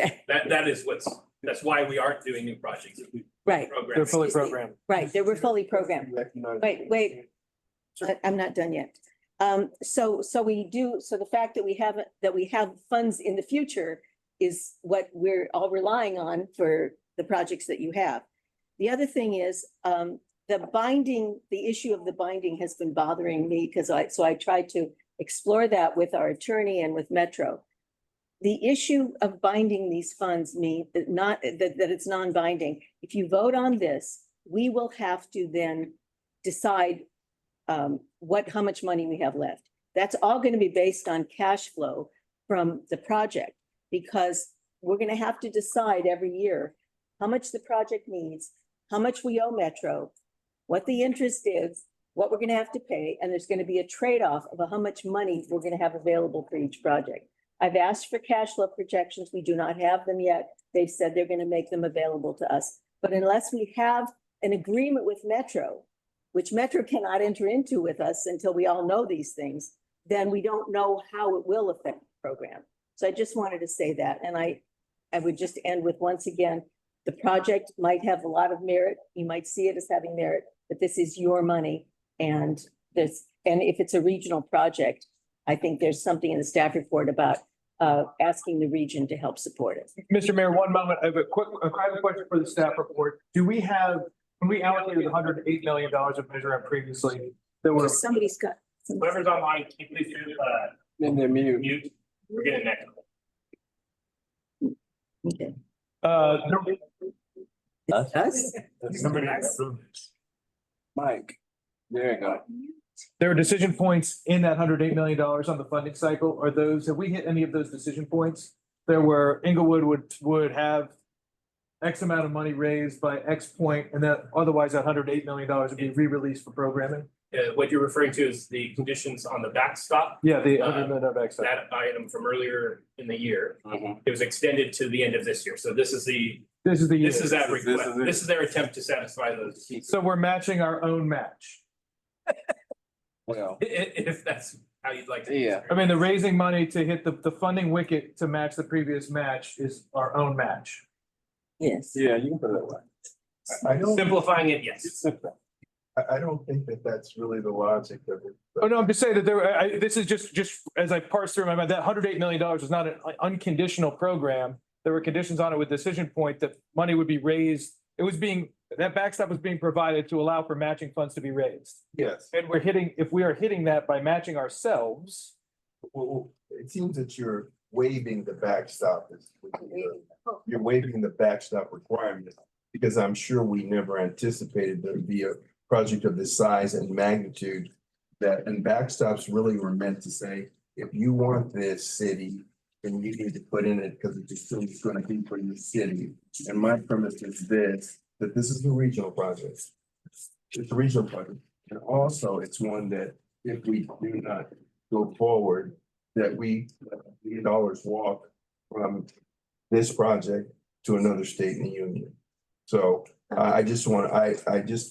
that's why we aren't doing new projects. Right. They're fully programmed. Right, they were fully programmed. Wait, I'm not done yet. So the fact that we have funds in the future is what we're all relying on for the projects that you have. The other thing is, the issue of the binding has been bothering me because I tried to explore that with our attorney and with Metro. The issue of binding these funds means that it's non-binding. If you vote on this, we will have to then decide how much money we have left. That's all going to be based on cash flow from the project, because we're going to have to decide every year how much the project needs, how much we owe Metro, what the interest is, what we're going to have to pay, and there's going to be a trade-off of how much money we're going to have available for each project. I've asked for cash flow projections. We do not have them yet. They've said they're going to make them available to us. But unless we have an agreement with Metro, which Metro cannot enter into with us until we all know these things, then we don't know how it will affect the program. So I just wanted to say that. And I would just end with, once again, the project might have a lot of merit. You might see it as having merit, but this is your money. And if it's a regional project, I think there's something in the staff report about asking the region to help support it. Mr. Mayor, one moment. I have a private question for the staff report. Do we have, when we allocated $108 million of Measure M previously, there were somebody's got whoever's online, can you please do in their mute. We're getting that. Okay. Mike, there you go. There are decision points in that $108 million on the funding cycle. Have we hit any of those decision points? There were, Inglewood would have X amount of money raised by X point, and that otherwise that $108 million would be re-released for programming. What you're referring to is the conditions on the backstop. Yeah, the $100 million backstop. That item from earlier in the year. It was extended to the end of this year. So this is that request. This is their attempt to satisfy those. So we're matching our own match. Well, if that's how you'd like to. Yeah. I mean, the raising money to hit the funding wicket to match the previous match is our own match. Yes. Yeah, you can put it that way. I don't, Simplifying it, yes. I don't think that that's really the logic of it. Oh, no, I'm just saying that this is just as I parse through my mind, that $108 million was not an unconditional program. There were conditions on it with decision point that money would be raised. That backstop was being provided to allow for matching funds to be raised. Yes. And if we are hitting that by matching ourselves. Well, it seems that you're waiving the backstop. You're waiving the backstop requirement, because I'm sure we never anticipated there'd be a project of this size and magnitude and backstops really were meant to say, if you want this city then you need to put in it because it's still gonna be for your city. And my premise is this, that this is a regional project. It's a regional project. And also it's one that if we do not go forward, that we dollars walk from this project to another state in the union. So I just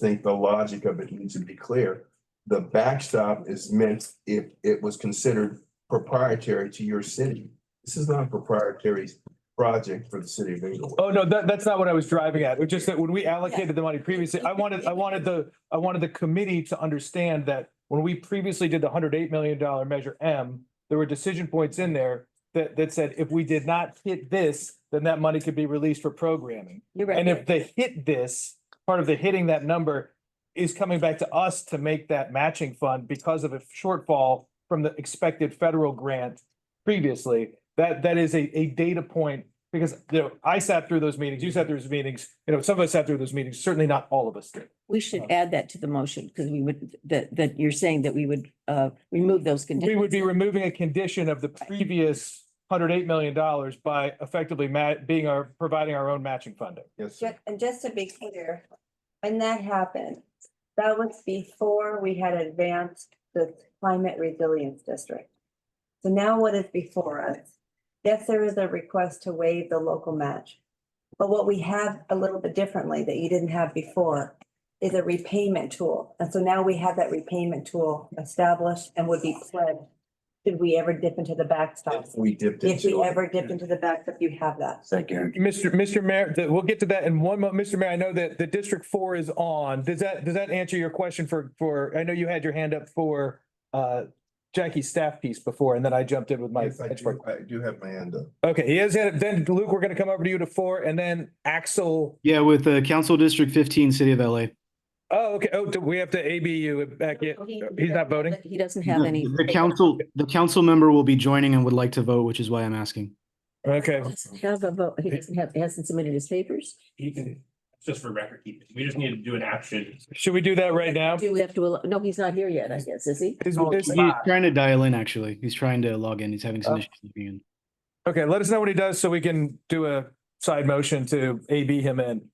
think the logic of it needs to be clear. The backstop is meant if it was considered proprietary to your city. This is not a proprietary project for the city of Inglewood. Oh, no, that's not what I was driving at. It was just that when we allocated the money previously, I wanted the committee to understand that when we previously did the $108 million Measure M, there were decision points in there that said if we did not hit this, then that money could be released for programming. You're right. And if they hit this, part of the hitting that number is coming back to us to make that matching fund because of a shortfall from the expected federal grant previously. That is a data point because, you know, I sat through those meetings, you sat through those meetings, you know, some of us sat through those meetings, certainly not all of us did. We should add that to the motion because we would, that you're saying that we would remove those conditions. We would be removing a condition of the previous $108 million by effectively providing our own matching funding. Yes. And just to be clear, when that happened, that was before we had advanced the climate resilience district. So now what is before us? Yes, there is a request to waive the local match. But what we have a little bit differently that you didn't have before is a repayment tool. And so now we have that repayment tool established and would be pledged. Did we ever dip into the backstop? If we dipped If we into it. ever dipped into the backstop, you have that. Mr. Mayor, we'll get to that in one moment. Mr. Mayor, I know that the District 4 is on. Does that answer your question for, I know you had your hand up for Jackie's staff piece before, and then I jumped in with my. Yes, I do have my hand up. Okay, he has had it. Then Luke, we're gonna come over to you to 4, and then Axel. Yeah, with Council District 15, City of LA. Oh, okay. Oh, do we have to ABU back in? He's not voting? He doesn't have any. The council member will be joining and would like to vote, which is why I'm asking. Okay. Have a vote. He hasn't submitted his papers. He can, just for record keeping. We just need to do an action. Should we do that right now? Do we have to, no, he's not here yet, I guess, is he? He's trying to dial in, actually. He's trying to log in. He's having some issues logging in. Okay, let us know what he does so we can do a side motion to AB him in.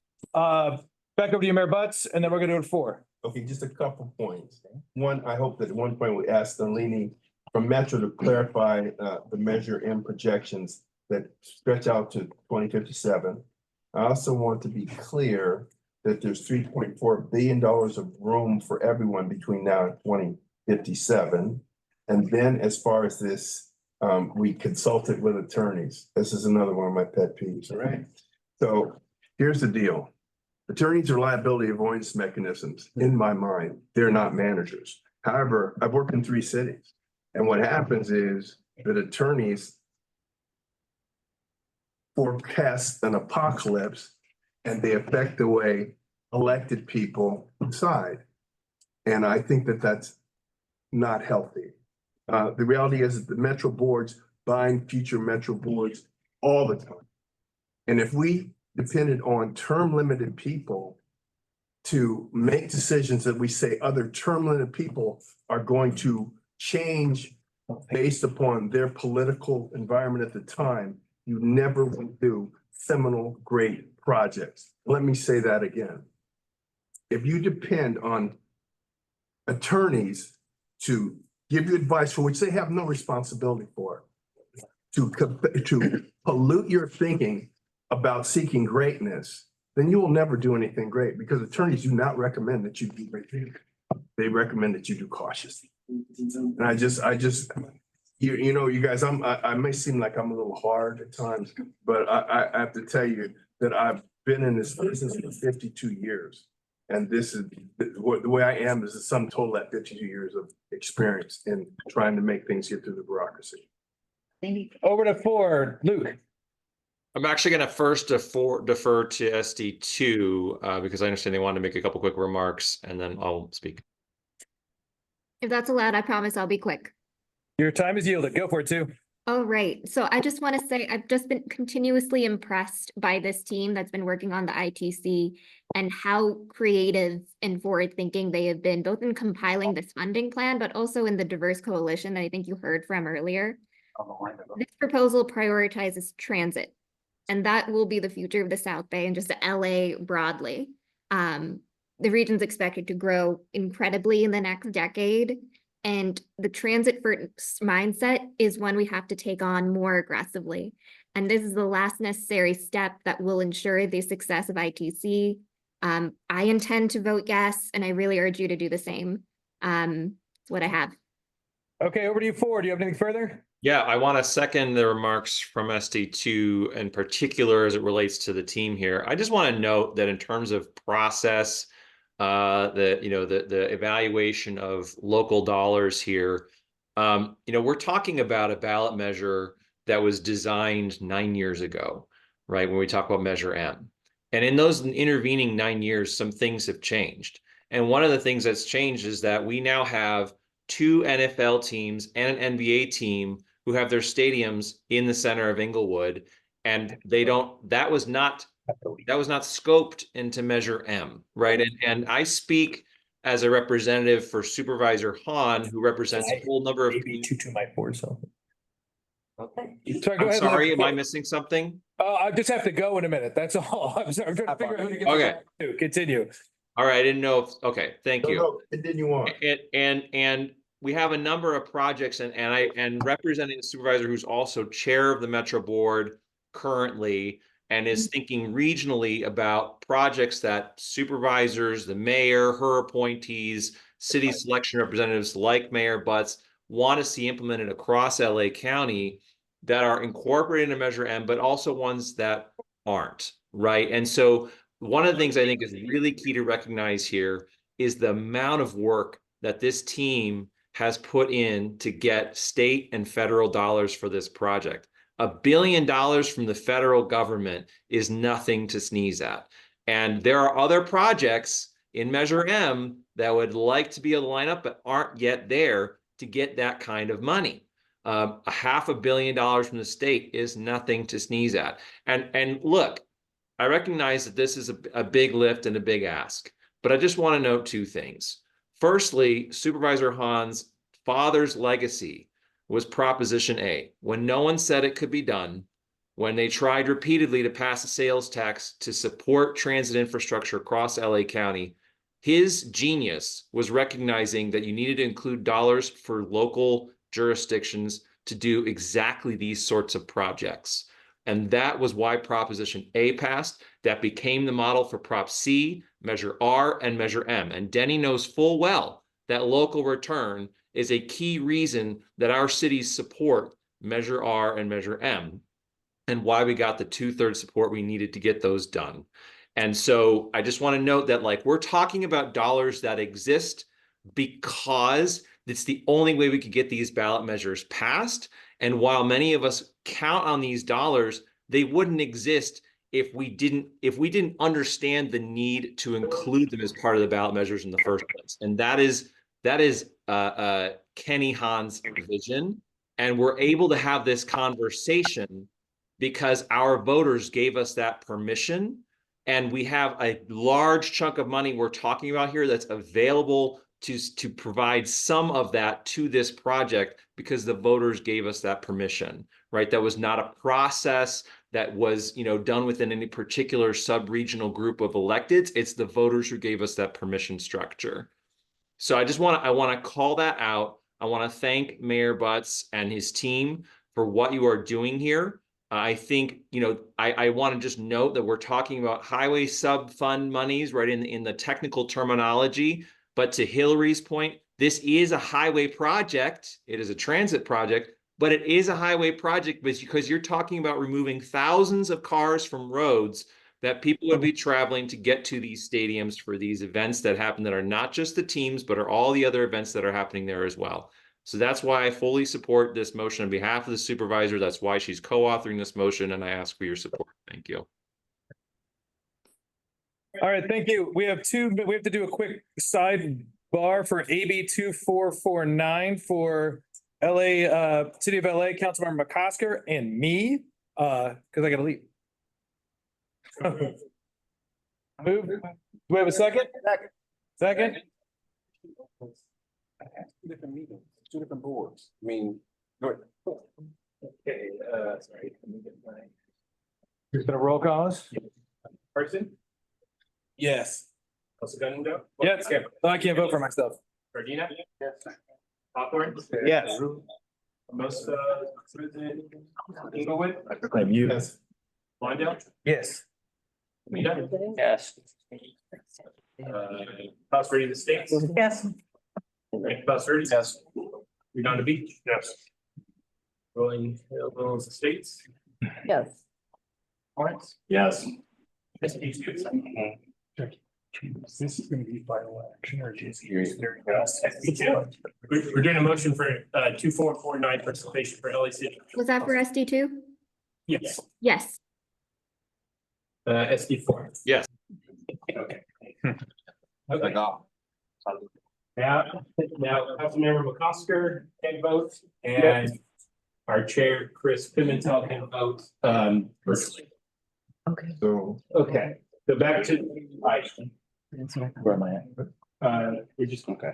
Back over to you, Mayor Butts, and then we're gonna do it 4. Okay, just a couple points. One, I hope that at one point we asked Delaney from Metro to clarify the Measure M projections that stretch out to 2057. I also want to be clear that there's $3.4 billion of room for everyone between now and 2057. And then as far as this, we consulted with attorneys. This is another one of my pet peeves, all right? So here's the deal. Attorneys are liability avoidance mechanisms. In my mind, they're not managers. However, I've worked in 3 cities. And what happens is that attorneys forecast an apocalypse and they affect the way elected people decide. And I think that that's not healthy. The reality is that the Metro boards buying future Metro boards all the time. And if we depended on term limited people to make decisions that we say other term limited people are going to change based upon their political environment at the time, you never would do seminal great projects. Let me say that again. If you depend on attorneys to give you advice for which they have no responsibility for, to pollute your thinking about seeking greatness, then you will never do anything great because attorneys do not recommend that you do great things. They recommend that you do cautiously. And I just, you know, you guys, I may seem like I'm a little hard at times, but I have to tell you that I've been in this business for 52 years. And this is the way I am is the sum total of that 52 years of experience in trying to make things get through the bureaucracy. Over to 4, Luke. I'm actually going to first defer to SD2 because I understand they wanted to make a couple quick remarks and then I'll speak. If that's allowed, I promise I'll be quick. Your time is yielded. Go for it, too. Oh, right. So I just want to say I've just been continuously impressed by this team that's been working on the ITC and how creative and forward thinking they have been, both in compiling this funding plan, but also in the diverse coalition that I think you heard from earlier. This proposal prioritizes transit, and that will be the future of the South Bay and just LA broadly. The region's expected to grow incredibly in the next decade, and the transit first mindset is one we have to take on more aggressively. And this is the last necessary step that will ensure the success of ITC. I intend to vote yes, and I really urge you to do the same. That's what I have. Okay, over to you, Ford. Do you have anything further? Yeah, I want to second the remarks from SD2 in particular as it relates to the team here. I just want to note that in terms of process, the evaluation of local dollars here, we're talking about a ballot measure that was designed 9 years ago, right? When we talk about Measure M. And in those intervening 9 years, some things have changed. And one of the things that's changed is that we now have 2 NFL teams and an NBA team who have their stadiums in the center of Inglewood, and that was not scoped into Measure M, right? And I speak as a representative for Supervisor Hahn, who represents a whole number of AB 22 so. Okay. Sorry, go I'm ahead, sorry, Lou. am I missing something? I just have to go in a minute. That's all. I'm sorry. I'm trying to figure out who to get Okay. back to. Continue. All right, I didn't know if, okay, thank you. No, continue on. And we have a number of projects and representing the supervisor who's also chair of the Metro Board currently and is thinking regionally about projects that supervisors, the mayor, her appointees, city selection representatives like Mayor Butts want to see implemented across LA County that are incorporated in Measure M, but also ones that aren't, right? And so one of the things I think is really key to recognize here is the amount of work that this team has put in to get state and federal dollars for this project. $1 billion from the federal government is nothing to sneeze at. And there are other projects in Measure M that would like to be able to line up, but aren't yet there to get that kind of money. $500 million from the state is nothing to sneeze at. And look, I recognize that this is a big lift and a big ask, but I just want to note 2 things. Firstly, Supervisor Hahn's father's legacy was Proposition A. When no one said it could be done, when they tried repeatedly to pass a sales tax to support transit infrastructure across LA County, his genius was recognizing that you needed to include dollars for local jurisdictions to do exactly these sorts of projects. And that was why Proposition A passed. That became the model for Prop C, Measure R, and Measure M. And Denny knows full well that local return is a key reason that our cities support Measure R and Measure M, and why we got the 2/3 support we needed to get those done. And so I just want to note that, like, we're talking about dollars that exist because it's the only way we could get these ballot measures passed. And while many of us count on these dollars, they wouldn't exist if we didn't understand the need to include them as part of the ballot measures in the first place. And that is Kenny Hahn's vision. And we're able to have this conversation because our voters gave us that permission. And we have a large chunk of money we're talking about here that's available to provide some of that to this project because the voters gave us that permission, right? That was not a process that was, done within any particular sub-regional group of electeds. It's the voters who gave us that permission structure. So I want to call that out. I want to thank Mayor Butts and his team for what you are doing here. I think, I want to just note that we're talking about highway sub-fund monies, right, in the technical terminology. But to Hillary's point, this is a highway project. It is a transit project, but it is a highway project because you're talking about removing thousands of cars from roads that people would be traveling to get to these stadiums for these events that happen that are not just the teams, but are all the other events that are happening there as well. So that's why I fully support this motion on behalf of the supervisor. That's why she's co-authoring this motion, and I ask for your support. Thank you. All right, thank you. We have to do a quick sidebar for AB 2449 for LA, City of LA, Councilmember McCosker and me, because I gotta leave. Move. Do we have a second? Second? Two different meetings, 2 different boards. I mean, Okay, sorry. Let me get my You're gonna roll call us? person. Yes. Also Gunningdo? Yes. No, I can't vote for myself. Gardina? Yes. Hawthorne? Yes. Most, President Inglewood? I proclaim you. Yes. Wandell? Yes. Rita? Yes. House Verde Estates? Yes. House Verde? Yes. Redondo Beach? Yes. Rolling Hills Estates? Yes. Lawrence? Yes. SB2? This is gonna be final action or just? SB2. We're doing a motion for 2449 participation for LA City. Was that for SD2? Yes. Yes. SD4. Yes. Okay. Okay. Now, Councilmember McCosker can vote and our chair, Chris Pimentel, can vote virtually. Okay. So, okay, so back to. Where am I at? We're just. Okay.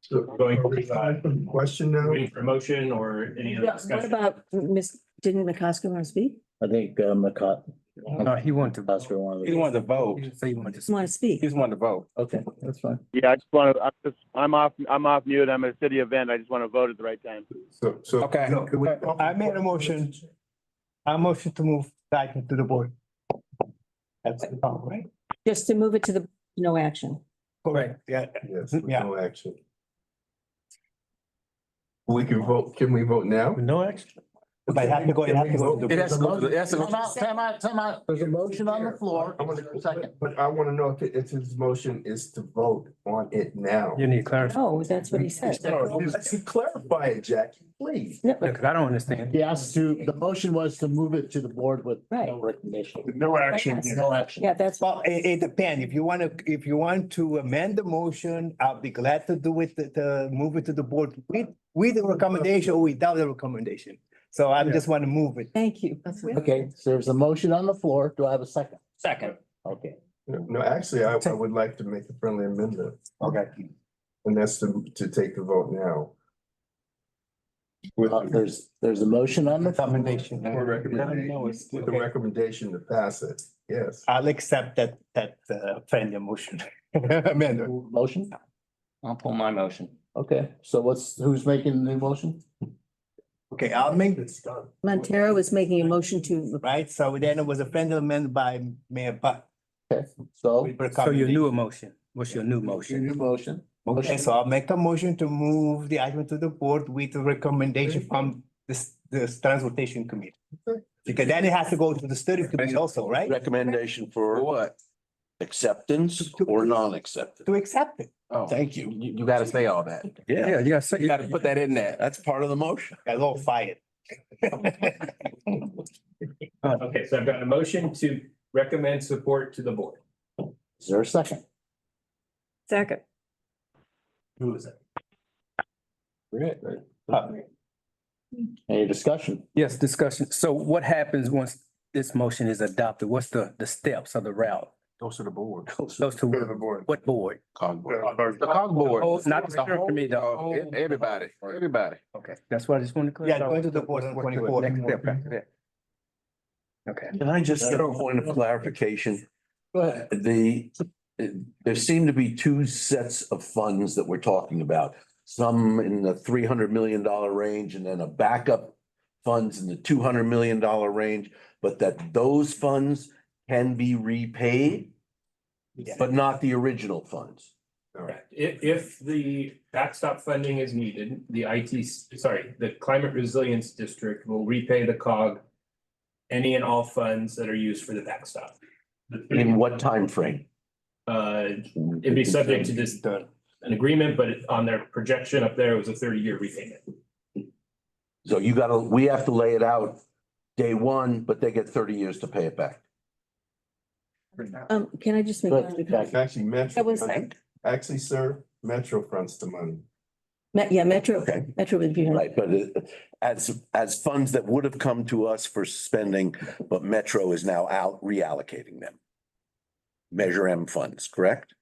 So we're going. Question now? Waiting for motion or any other What discussion? about didn't McCosker want to speak? I think McCott. No, he wanted to. Oscar wanted. He wanted to vote. He said he wanted Just want to speak. He just wanted to vote. Okay, that's fine. Yeah, I just want to, I'm off mute. I'm at a city event. I just want to vote at the right time. So. Okay. I made a motion. I motion to move back into the board. That's the problem, right? Just to move it to the no action. Correct, yeah. Yes, Yeah. no action. We can vote, can we vote now? No action. But I have to go, it has to go. to the- It has to go to the- it has to go. Time out. There's a motion on the floor. Second. But I want to know if his motion is to vote on it now. You need clarity. Oh, that's what he said. Let's clarify it, Jackie, please. Because I don't understand. He asked the motion was to move it to the board with Right. no recommendation. No action. No action. Yeah, that's. Well, it depends. If you want to amend the motion, I'll be glad to do it, to move it to the board with the recommendation or without the recommendation. So I just want to move it. Thank you. Okay, so there's a motion on the floor. Do I have a second? Second. Okay. No, actually, I would like to make a friendly amendment. Okay. And that's to take the vote now. There's a motion on the. Recommendation. With the recommendation to pass it, yes. I'll accept that friendly motion. Amendment. Motion? I'll pull my motion. Okay, so who's making the motion? Okay, I'll make, Montero is making a motion to. right, so then it was a friendly amendment by Mayor Buck. Okay, so. So your new motion, what's your new motion? New motion. Okay, so I'll make a motion to move the item to the board with the recommendation from this transportation committee. Because then it has to go to the study committee also, right? Recommendation for what? Acceptance or non-acceptance? To accept it. Oh, thank you. You gotta say all that. Yeah, you gotta put that in there. that's part of the motion. Got a little fired. Okay, so I've got a motion to recommend support to the board. Is there a second? Second. Who is it? Any discussion? Yes, discussion. So what happens once this motion is adopted? What's the steps of the route? Goes to the board. Goes to what board? Cog board. The COG board. Oh, not the steering committee, the whole. Everybody. Okay, that's what I just want to clear. Yeah, going to the board on 24. Next step. Okay. Can I just get a point of clarification? Go ahead. There seem to be two sets of funds that we're talking about. Some in the $300 million range and then a backup funds in the $200 million range, but that those funds can be repaid, but not the original funds. Correct. If the backstop funding is needed, the Climate Resilience District will repay the COG any and all funds that are used for the backstop. In what time frame? It'd be subject to this, an agreement, but on their projection up there, it was a 30-year repayment. So we have to lay it out day one, but they get 30 years to pay it back. Can I just make? Actually, That was- sir, Metro fronts the money. Metro, Metro would be. Right, but as funds that would have come to us for spending, but Metro is now out reallocating them. Measure M funds, correct?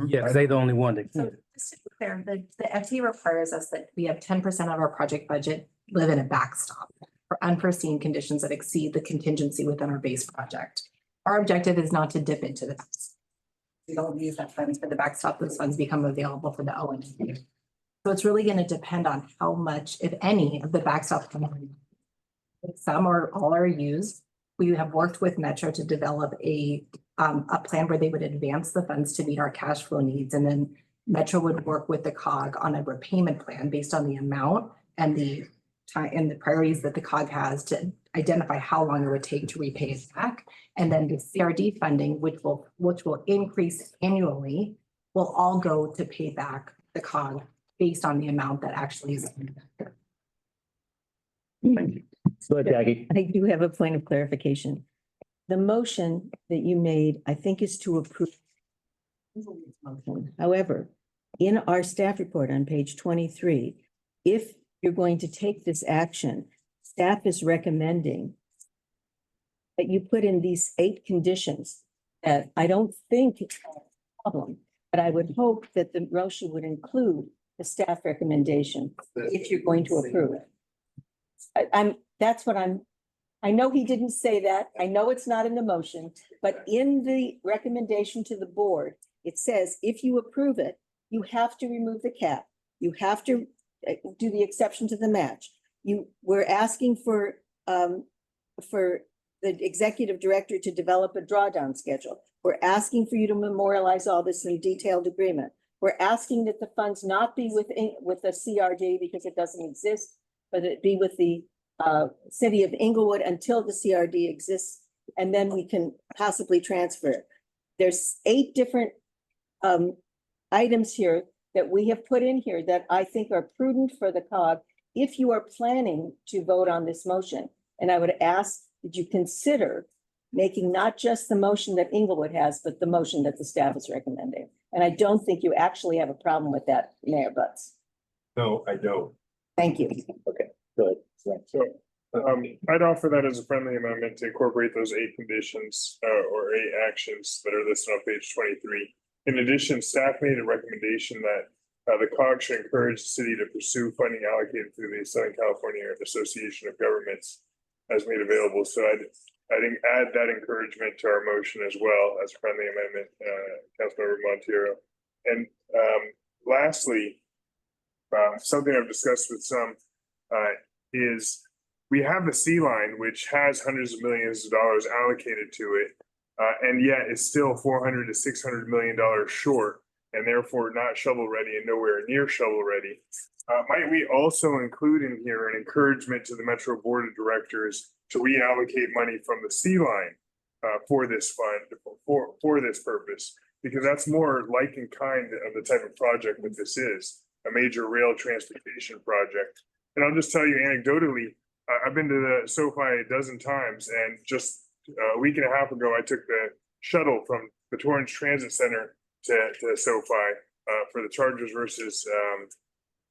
Yes, they the only one that. So just to be clear, the FT requires us that we have 10% of our project budget live in a backstop for unforeseen conditions that exceed the contingency within our base project. Our objective is not to dip into the backstop. We don't use that funds for the backstop. Those funds become available for the O&M. So it's really going to depend on how much, if any, of the backstop. Some or all are used. We have worked with Metro to develop a plan where they would advance the funds to meet our cash flow needs. And then Metro would work with the COG on a repayment plan based on the amount and the time and the priorities that the COG has to identify how long it would take to repay it back. And then the CRD funding, which will increase annually, will all go to pay back the COG based on the amount that actually is. Thank you. Go ahead, Jackie. I do have a point of clarification. The motion that you made, I think, is to approve. However, in our staff report on page 23, if you're going to take this action, staff is recommending that you put in these 8 conditions that I don't think it's a problem, but I would hope that the motion would include the staff recommendation if you're going to approve it. I know he didn't say that. I know it's not in the motion, but in the recommendation to the board, it says if you approve it, you have to remove the cap. You have to do the exception to the match. We're asking for the executive director to develop a drawdown schedule. We're asking for you to memorialize all this in detailed agreement. We're asking that the funds not be with the CRD because it doesn't exist, but it be with the city of Inglewood until the CRD exists, and then we can possibly transfer it. There's 8 different items here that we have put in here that I think are prudent for the COG if you are planning to vote on this motion. And I would ask that you consider making not just the motion that Inglewood has, but the motion that the staff is recommending. And I don't think you actually have a problem with that, Mayor Butts. No, I don't. Thank you. Okay, good. So, I'd offer that as a friendly amendment to incorporate those 8 conditions or 8 actions that are listed on page 23. In addition, staff made a recommendation that the COG should encourage the city to pursue funding allocated through the Southern California Association of Governments as made available. So I'd add that encouragement to our motion as well as a friendly amendment, Councilmember Montiero. And lastly, something I've discussed with some is we have the C line, which has hundreds of millions of dollars allocated to it, and yet is still $400 to $600 million short, and therefore not shovel ready and nowhere near shovel ready. Might we also include in here an encouragement to the Metro Board of Directors to reallocate money from the C line for this fund for this purpose? Because that's more like in kind of the type of project that this is, a major rail transportation project. And I'll just tell you anecdotally, I've been to the SoFi a dozen times, and just a week and a half ago, I took the shuttle from the Torrance Transit Center to SoFi for the Chargers versus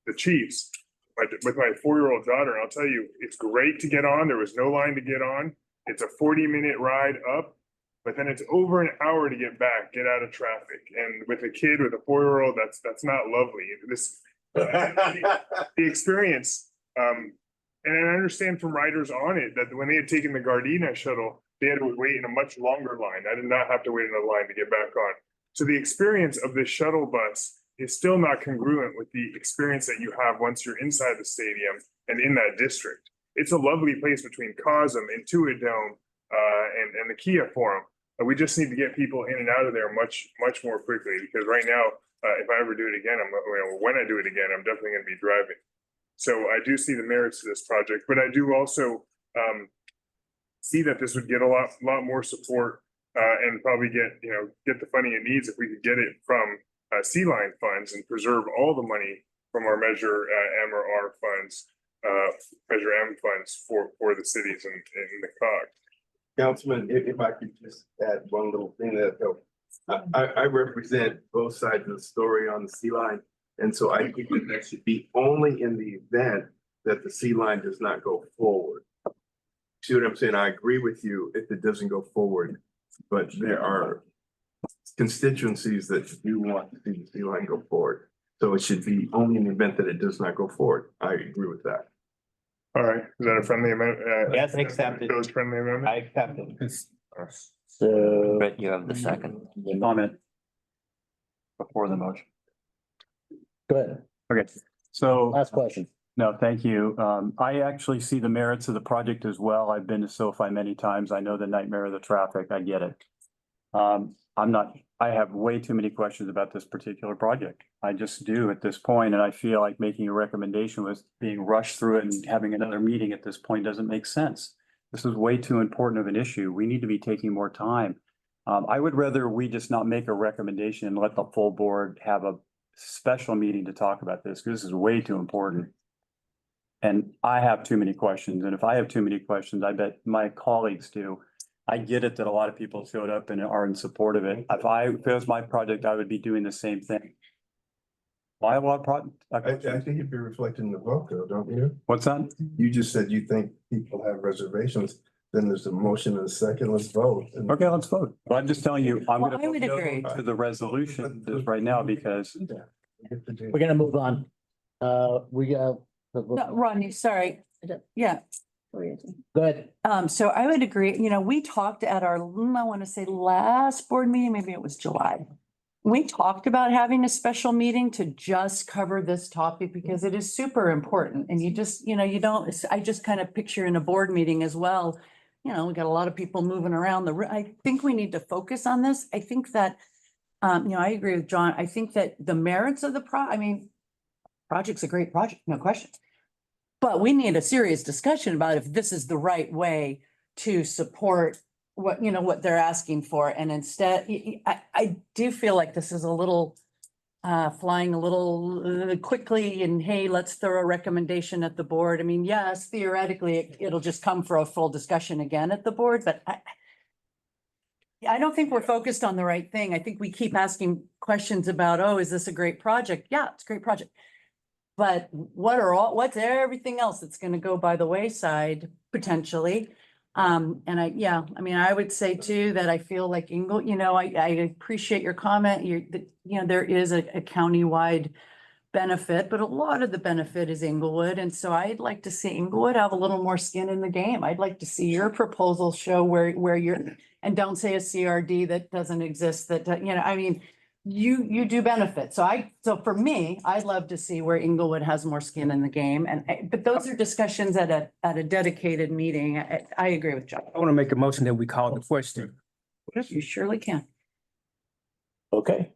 the Chiefs with my 4-year-old daughter. And I'll tell you, it's great to get on. There was no line to get on. It's a 40-minute ride up, but then it's over an hour to get back, get out of traffic. And with a kid, with a 4-year-old, that's not lovely. The experience, and I understand from riders on it that when they had taken the Gardena shuttle, they had to wait in a much longer line. I did not have to wait in a line to get back on. So the experience of this shuttle bus is still not congruent with the experience that you have once you're inside the stadium and in that district. It's a lovely place between Cosm, Intuit Dome, and the Kia Forum. We just need to get people in and out of there much more quickly, because right now, if I ever do it again, when I do it again, I'm definitely going to be driving. So I do see the merits of this project, but I do also see that this would get a lot more support and probably get the funding it needs if we could get it from C-line funds and preserve all the money from our Measure M or R funds, Measure M funds for the cities and the COG. Councilman, if I could just add one little thing I represent both sides of the story on the C line. And so I think that should be only in the event that the C line does not go forward. See what I'm saying? I agree with you if it doesn't go forward, but there are constituencies that do want to see the C line go forward. So it should be only in the event that it does not go forward. I agree with that. All right, is that a friendly amendment? Yes, accepted. Those friendly amendment? I accept it. So. Brett, you have the second. Comment. Before the motion. Go ahead. Okay, so. Last question. No, thank you. I actually see the merits of the project as well. I've been to SoFi many times. I know the nightmare of the traffic. I get it. I have way too many questions about this particular project. I just do at this point, and I feel like making a recommendation was being rushed through it and having another meeting at this point doesn't make sense. This is way too important of an issue. We need to be taking more time. I would rather we just not make a recommendation and let the full board have a special meeting to talk about this, because this is way too important. And I have too many questions, and if I have too many questions, I bet my colleagues do. I get it that a lot of people showed up and are in support of it. If it was my project, I would be doing the same thing. Why a lot of project? I think if you're reflecting the vote though, don't you? What's that? You just said you think people have reservations, then there's a motion and a second, let's vote. Okay, let's vote. But I'm just telling you, I'm Well, gonna I would vote agree. no to the resolution just right now because We're gonna move on. We got. No, Rodney, sorry. Yeah. Go ahead. So I would agree, we talked at our, I want to say last board meeting, maybe it was July. We talked about having a special meeting to just cover this topic because it is super important and you just, I just kind of picture in a board meeting as well. We got a lot of people moving around I think we need to focus on this. I think that, I agree with John. I think that the merits of the project's a great project, no question. But we need a serious discussion about if this is the right way to support what they're asking for. And instead, I do feel like this is a little flying a little quickly and hey, let's throw a recommendation at the board. I mean, yes, theoretically, it'll just come for a full discussion again at the board, but I don't think we're focused on the right thing. I think we keep asking questions about, oh, is this a great project? Yeah, it's a great project. But what's everything else that's going to go by the wayside potentially? And I would say too, that I feel like I appreciate your comment. There is a countywide benefit, but a lot of the benefit is Inglewood. And so I'd like to see Inglewood have a little more skin in the game. I'd like to see your proposal show where you're, and don't say a CRD that doesn't exist you do benefit. So for me, I'd love to see where Inglewood has more skin in the game. But those are discussions at a dedicated meeting. I agree with John. I want to make a motion that we call the question. You surely can. Okay,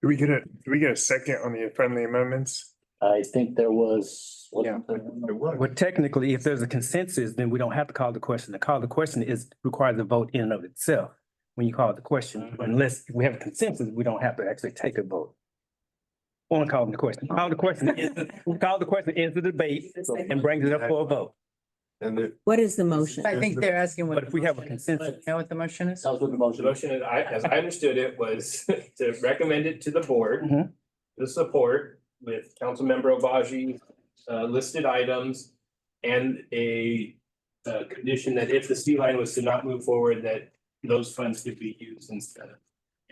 Do we get a second on the friendly amendments? I think there was. Yeah. Well, technically, if there's a consensus, then we don't have to call the question. The call the question requires a vote in and of itself. When you call the question, unless we have a consensus, we don't have to actually take a vote. I want to call the question. Call the question ends the debate and brings it up for a vote. What is the motion? I think they're asking But if we have a consensus. You know what the motion is? That was what the motion. The motion, as I understood it, was to recommend it to the board. The support with Councilmember Obaji's listed items and a condition that if the C line was to not move forward, that those funds could be used instead of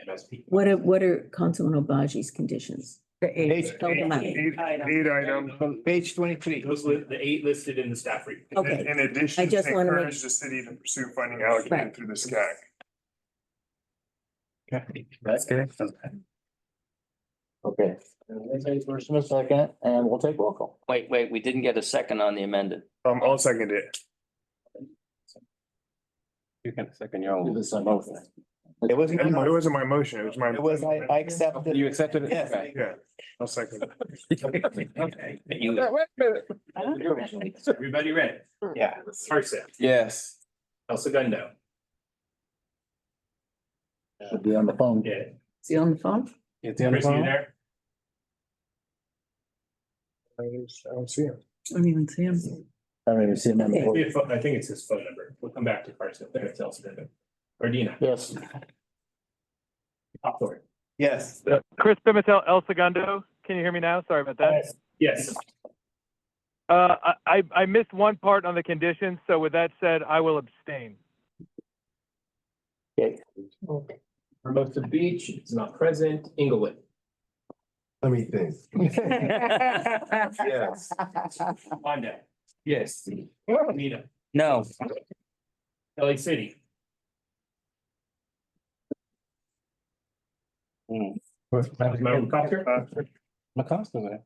MSP. What are Councilman Obaji's conditions? Eight items on page 23. The 8 listed in the staff report. Okay. In addition, I to just want to encourage the city to pursue funding allocated through the SCAG. Okay, that's good. Okay. First and a second, and we'll take roll call. Wait, we didn't get a second on the amended. I'll second it. you can second your own. It wasn't my motion, it was my. It was, I accepted. You accepted it? Yes. Okay. Yeah, I'll second it. Everybody ready? Yeah. Parsons. Yes. El Segundo. Should be on the phone. Yeah. Is he on the phone? Is he on the Chris, you phone? there? I don't see him. I don't even see him. I don't even see him on the board. I think it's his phone number. We'll come back to Parsons. There it's El Segundo. Or Dina. Yes. Hawthorne. Yes. Chris Pimentel, El Segundo. Can you hear me now? Sorry about that. Yes. I missed one part on the conditions, so with that said, I will abstain. Okay. Hermosa Beach is not present. Inglewood. Let me think. Yes. Wanda. Yes. Anita, No. LA City, Councilmember McCosker. McCosker.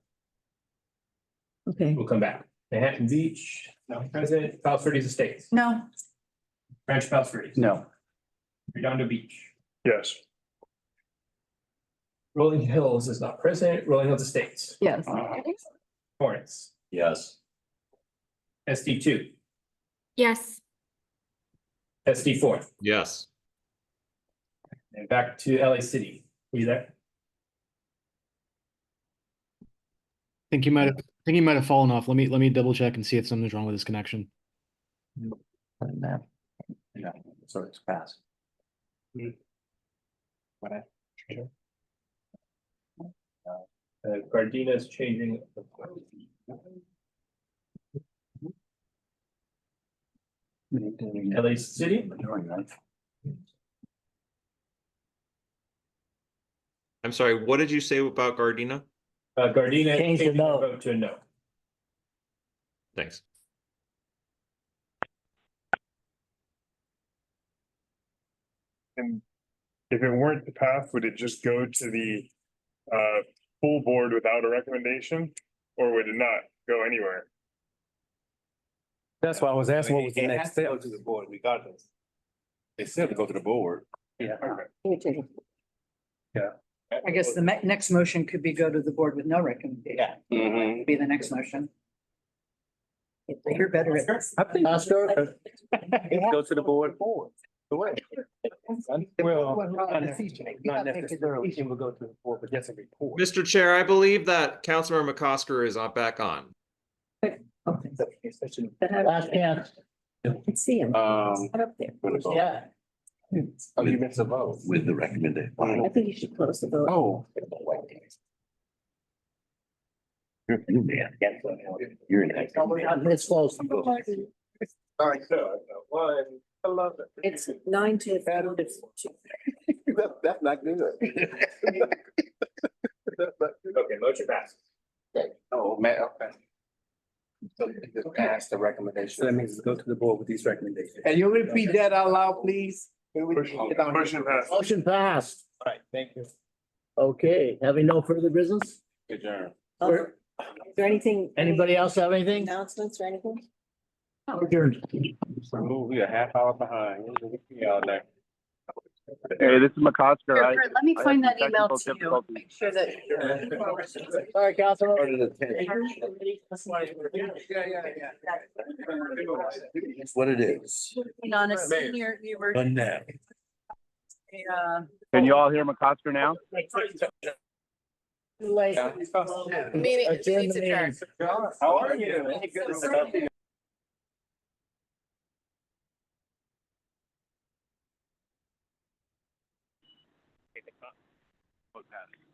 Okay. We'll come back. Manhattan Beach, not present. Palos Verdes Estates, No. Rancho Palos Verdes. No. Redondo Beach. Yes. Rolling Hills is not present. Rolling Hills Estates. Yes. Torrance. Yes. SD2. Yes. SD4. Yes. And back to LA City. Were you there? Think he might have fallen off. Let me double check and see if something's wrong with his connection. Yeah, so it's passed. Gardena is changing. LA City. I'm sorry, what did you say about Gardena? Gardena Change the changing their no. vote to a no. Thanks. And if it weren't the path, would it just go to the full board without a recommendation? Or would it not go anywhere? That's why I was asking what was the next step. Go to the board regardless. They still have to go to the board. Yeah. I guess the next motion could be go to the board with no recommendation. Mhm. Be the next motion. You're better at this. I think. Go to the board. Well, not necessarily, we'll go to the board, but just a report. Mr. Chair, I believe that Councilmember McCosker is back on. Last chance. I can see him. Right up there. Yeah. Oh, you missed a vote. With the recommendation. I think you should close the vote. Oh. You're in. It's close. Sorry, one. I love it. It's 9 to 2. That's not good. Okay, motion passed. Oh, man, okay. So just pass the recommendation. So that means go to the board with these recommendations. Can you repeat that out loud, please? Motion passed. Motion passed. All right, thank you. Okay, having no further business? Adjourn. Or Is there anything? anybody else have anything? Announcements or anything? Adjourned. We are half hour behind. All day. Hey, this is McCosker. Let me I find had that some email technical to you. difficulties. Make sure that. Sorry, Councilman. It's what it is. On a senior, you were. Done now. Can you all hear McCosker now? Too late. Adjourn the meeting. How are you? Okay.